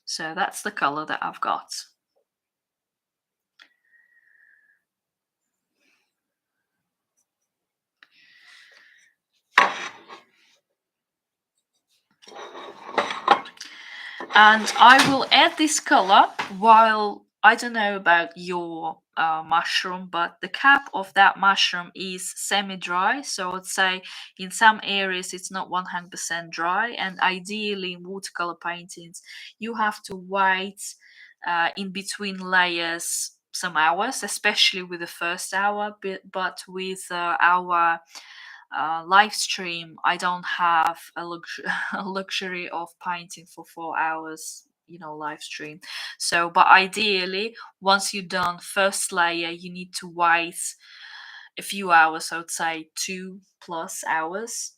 Speaker 1: So that's the color that I've got. And I will add this color while, I don't know about your mushroom, but the cap of that mushroom is semi-dry. So I'd say in some areas it's not 100% dry, and ideally in watercolor paintings you have to wait in between layers some hours, especially with the first hour. But with our live stream, I don't have a a luxury of painting for 4 hours, live stream. So but ideally, once you've done first layer, you need to wait a few hours. I would say 2+ hours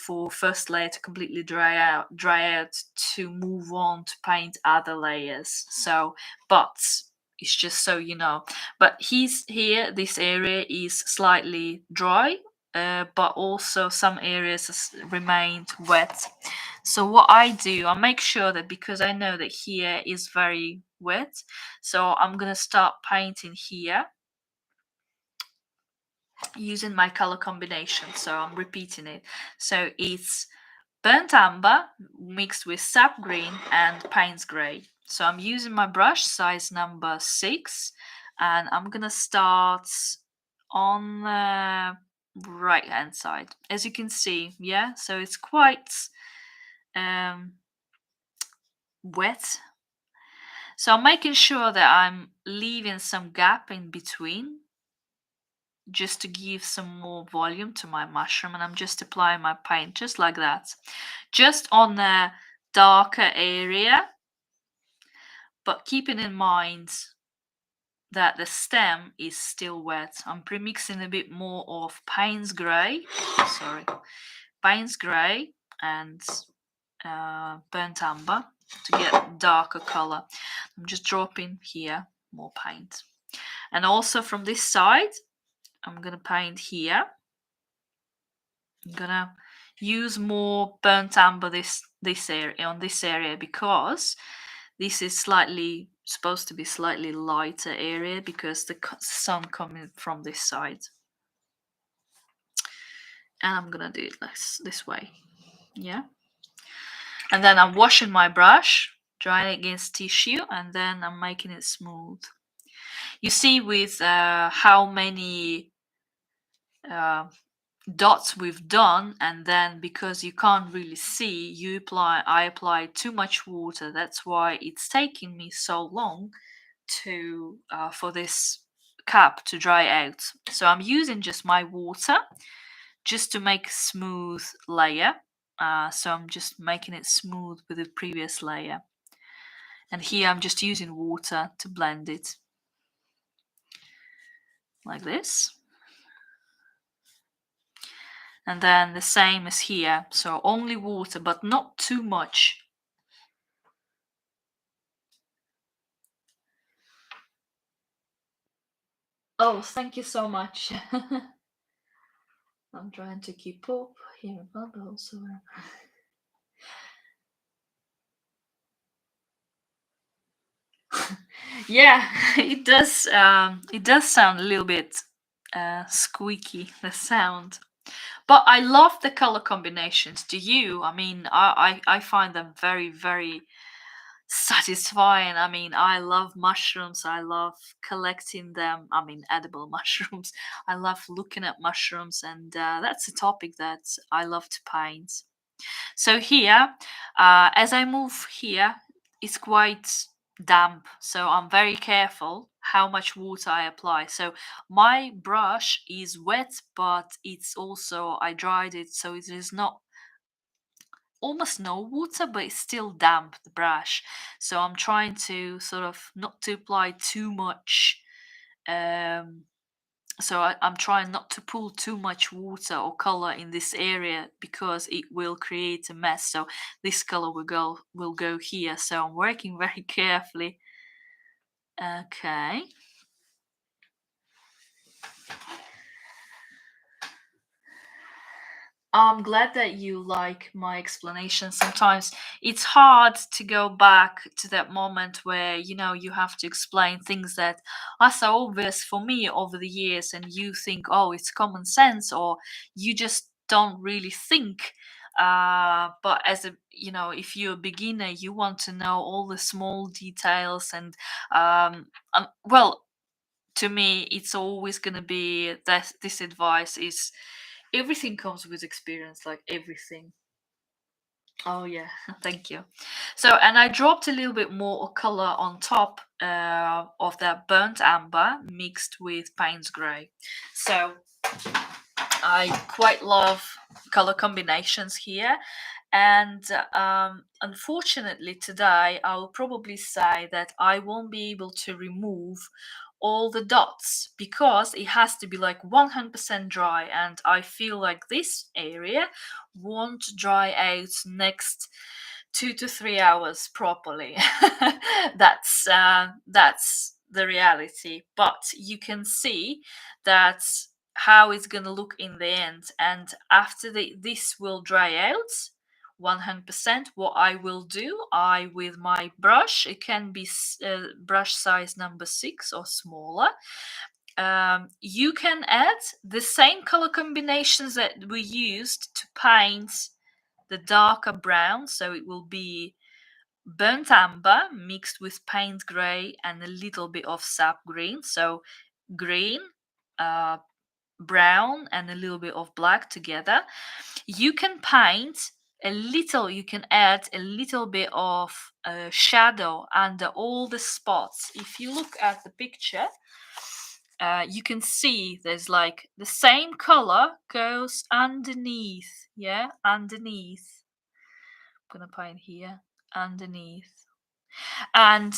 Speaker 1: for first layer to completely dry out to move on to paint other layers. So but it's just so you know. But here this area is slightly dry, but also some areas remained wet. So what I do, I make sure that, because I know that here is very wet, so I'm gonna start painting here using my color combination. So I'm repeating it. So it's burnt amber mixed with sap green and Payne's grey. So I'm using my brush size number 6, and I'm gonna start on the right hand side, as you can see. Yeah, so it's quite wet, so I'm making sure that I'm leaving some gap in between just to give some more volume to my mushroom, and I'm just applying my paint just like that, just on the darker area, but keeping in mind that the stem is still wet. I'm premixing a bit more of Payne's grey, Payne's grey and burnt amber to get darker color. I'm just dropping here more paint, and also from this side I'm gonna paint here. I'm gonna use more burnt amber this area, on this area, because this is supposed to be slightly lighter area because the sun coming from this side. And I'm gonna do it this way. Yeah. And then I'm washing my brush, drying it against tissue, and then I'm making it smooth. You see with how many dots we've done, and then because you can't really see, I apply too much water. That's why it's taking me so long to for this cap to dry out. So I'm using just my water just to make a smooth layer. So I'm just making it smooth with the previous layer, and here I'm just using water to blend it like this. And then the same as here, so only water, but not too much. Oh, thank you so much. I'm trying to keep up here, but also. Yeah, it does. It does sound a little bit squeaky, the sound But I love the color combinations. Do you? I mean, I find them very, very satisfying. I mean, I love mushrooms. I love collecting them. I mean, edible mushrooms. I love looking at mushrooms, and that's a topic that I love to paint. So here, as I move here, it's quite damp, so I'm very careful how much water I apply. So my brush is wet, but it's also I dried it, so it is not almost no water, but it's still damp, the brush. So I'm trying to sort of not to apply too much. Um, I'm trying not to pull too much water or color in this area because it will create a mess. So this color will go here. So I'm working very carefully. Okay. I'm glad that you like my explanation. Sometimes it's hard to go back to that moment where you have to explain things that are so obvious for me over the years, and you think, oh, it's common sense, or you just don't really think. But as a if you're a beginner, you want to know all the small details, and well, to me it's always going to be that this advice is everything comes with experience, like everything. Oh yeah, thank you. So, and I dropped a little bit more color on top of that burnt amber mixed with Payne's grey. So I quite love color combinations here. And unfortunately, today I will probably say that I won't be able to remove all the dots because it has to be like 100% dry. And I feel like this area won't dry out next 2 to 3 hours properly. That's the reality. But you can see that how it's going to look in the end, and after this will dry out 100%, what I will do, I with my brush, it can be brush size number 6 or smaller, you can add the same color combinations that we used to paint the darker brown, so it will be burnt amber mixed with paint gray and a little bit of sap green, so green, uh, brown and a little bit of black together. You can paint a little, you can add a little bit of shadow under all the spots. If you look at the picture, you can see there's like the same color goes underneath. Yeah, underneath. I'm gonna paint here underneath. And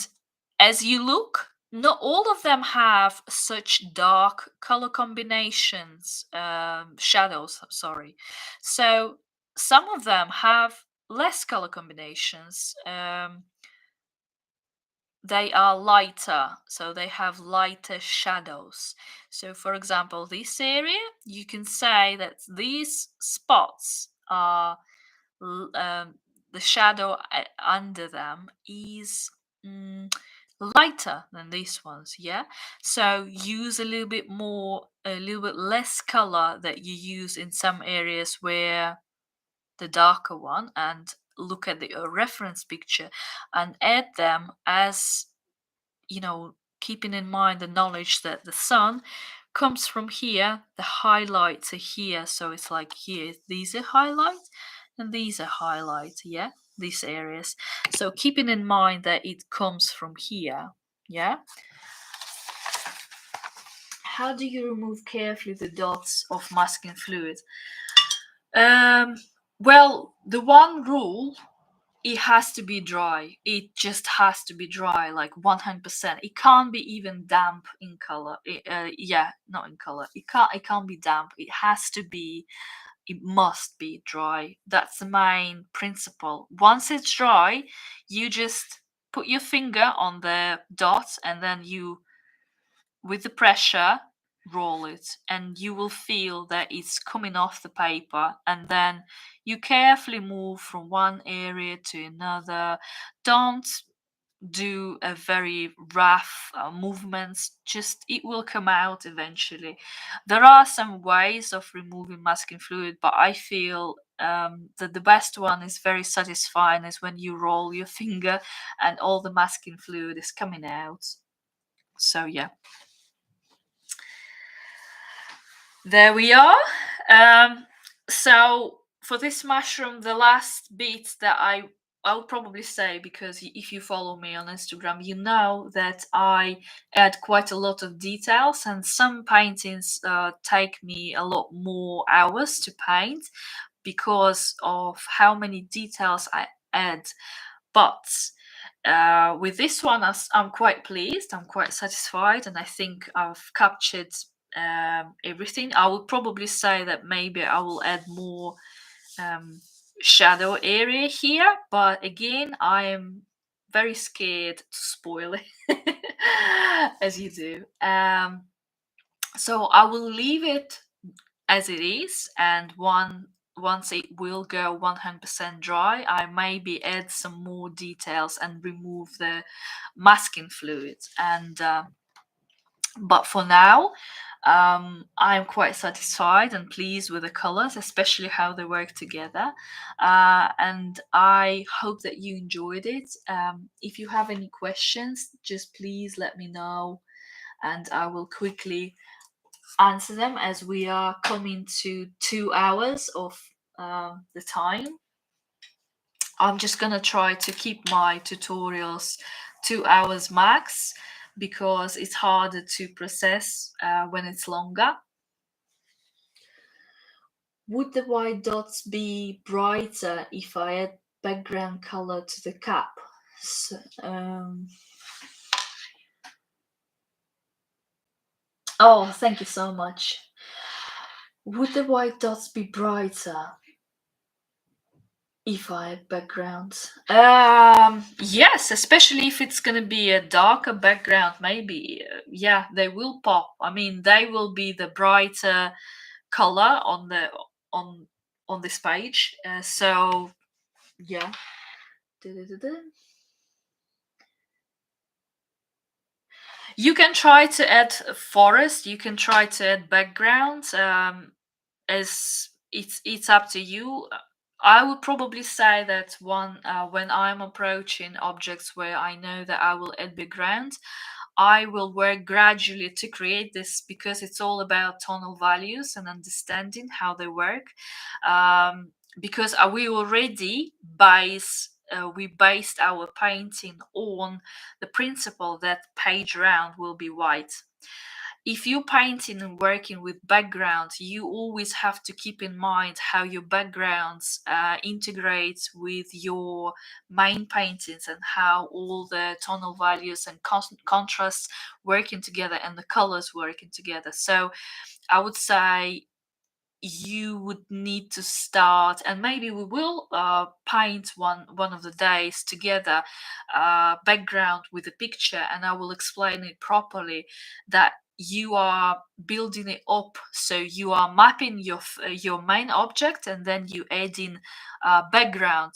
Speaker 1: as you look, not all of them have such dark color combinations, shadows, sorry. So some of them have less color combinations. They are lighter, so they have lighter shadows. So, for example, this area, you can say that these spots are the shadow under them is lighter than these ones. Yeah, so use a little bit more, a little bit less color that you use in some areas where the darker one, and look at the reference picture and add them, as keeping in mind the knowledge that the sun comes from here, the highlights are here, so it's like here these are highlights and these are highlights. Yeah, these areas, so keeping in mind that it comes from here. Yeah. How do you remove carefully the dots of masking fluid? um well, the one rule, it has to be dry. It just has to be dry, like 100%. It can't be even damp in color. Yeah, not in color. It can't be damp. It has to be. It must be dry. That's the main principle. Once it's dry, you just put your finger on the dot, and then you, with the pressure, roll it, and you will feel that it's coming off the paper, and then you carefully move from one area to another. Don't do a very rough movements, just it will come out eventually. There are some ways of removing masking fluid, but I feel that the best one is very satisfying is when you roll your finger and all the masking fluid is coming out. So yeah, there we are. So for this mushroom, the last bit that I'll probably say, because if you follow me on Instagram, you know that I add quite a lot of details, and some paintings take me a lot more hours to paint because of how many details I add. But with this one, I'm quite pleased, I'm quite satisfied, and I think I've captured everything. I would probably say that maybe I will add more um, shadow area here, but again, I am very scared to spoil it as you do. So I will leave it as it is, and once it will go 100% dry, I maybe add some more details and remove the masking fluid. And but for now, I'm quite satisfied and pleased with the colors, especially how they work together. And I hope that you enjoyed it. If you have any questions, just please let me know, and I will quickly answer them as we are coming to 2 hours of the time. I'm just gonna try to keep my tutorials 2 hours max because it's harder to process when it's longer. Would the white dots be brighter if I add background color to the cap? So, oh, thank you so much. Would the white dots be brighter if I add backgrounds? Yes, especially if it's gonna be a darker background, maybe. Yeah, they will pop. I mean, they will be the brighter color on the on on this page. So yeah. Du-du-du-du. You can try to add a forest. You can try to add background. As it's up to you. I would probably say that when I'm approaching objects where I know that I will add background, I will work gradually to create this because it's all about tonal values and understanding how they work. Because we based our painting on the principle that page round will be white. If you're painting and working with backgrounds, you always have to keep in mind how your backgrounds integrate with your main paintings and how all the tonal values and contrasts working together and the colors working together. So I would say you would need to start, and maybe we will paint one of the days together, background with a picture, and I will explain it properly, that you are building it up, so you are mapping your main object and then you add in background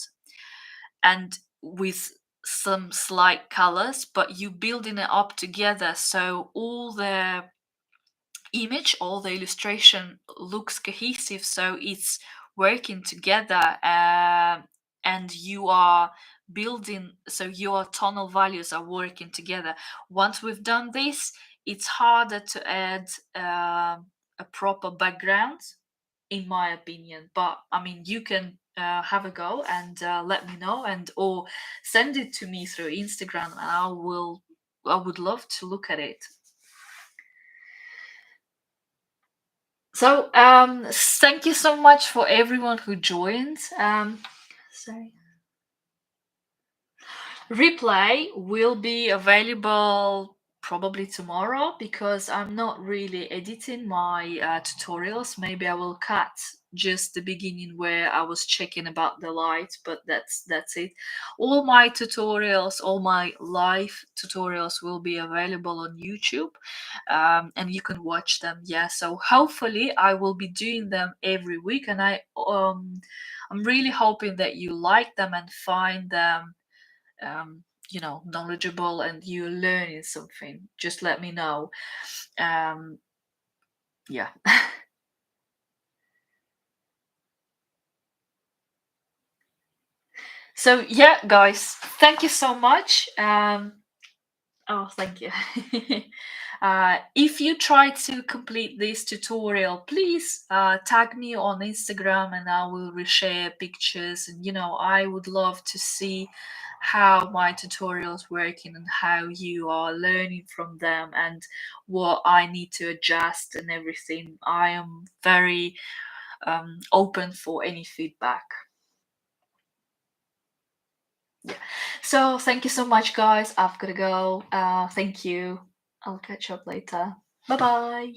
Speaker 1: and with some slight colors, but you building it up together so all the image, all the illustration looks cohesive, so it's working together, and you are building, so your tonal values are working together. Once we've done this, it's harder to add a proper background, in my opinion. But I mean, you can have a go and let me know, and or send it to me through Instagram, and I would love to look at it. So thank you so much for everyone who joined. Sorry. Replay will be available probably tomorrow because I'm not really editing my tutorials. Maybe I will cut just the beginning where I was checking about the light, but that's it. All my tutorials, all my live tutorials will be available on YouTube, and you can watch them. Yeah, so hopefully I will be doing them every week, and I'm really hoping that you like them and find them knowledgeable and you're learning something, just let me know. um yeah. So yeah, guys, thank you so much. Oh, thank you. If you try to complete this tutorial, please tag me on Instagram and I will reshare pictures. And I would love to see how my tutorials working and how you are learning from them and what I need to adjust and everything. I am very open for any feedback. Yeah. So thank you so much, guys. I've got to go. Thank you. I'll catch up later. Bye bye.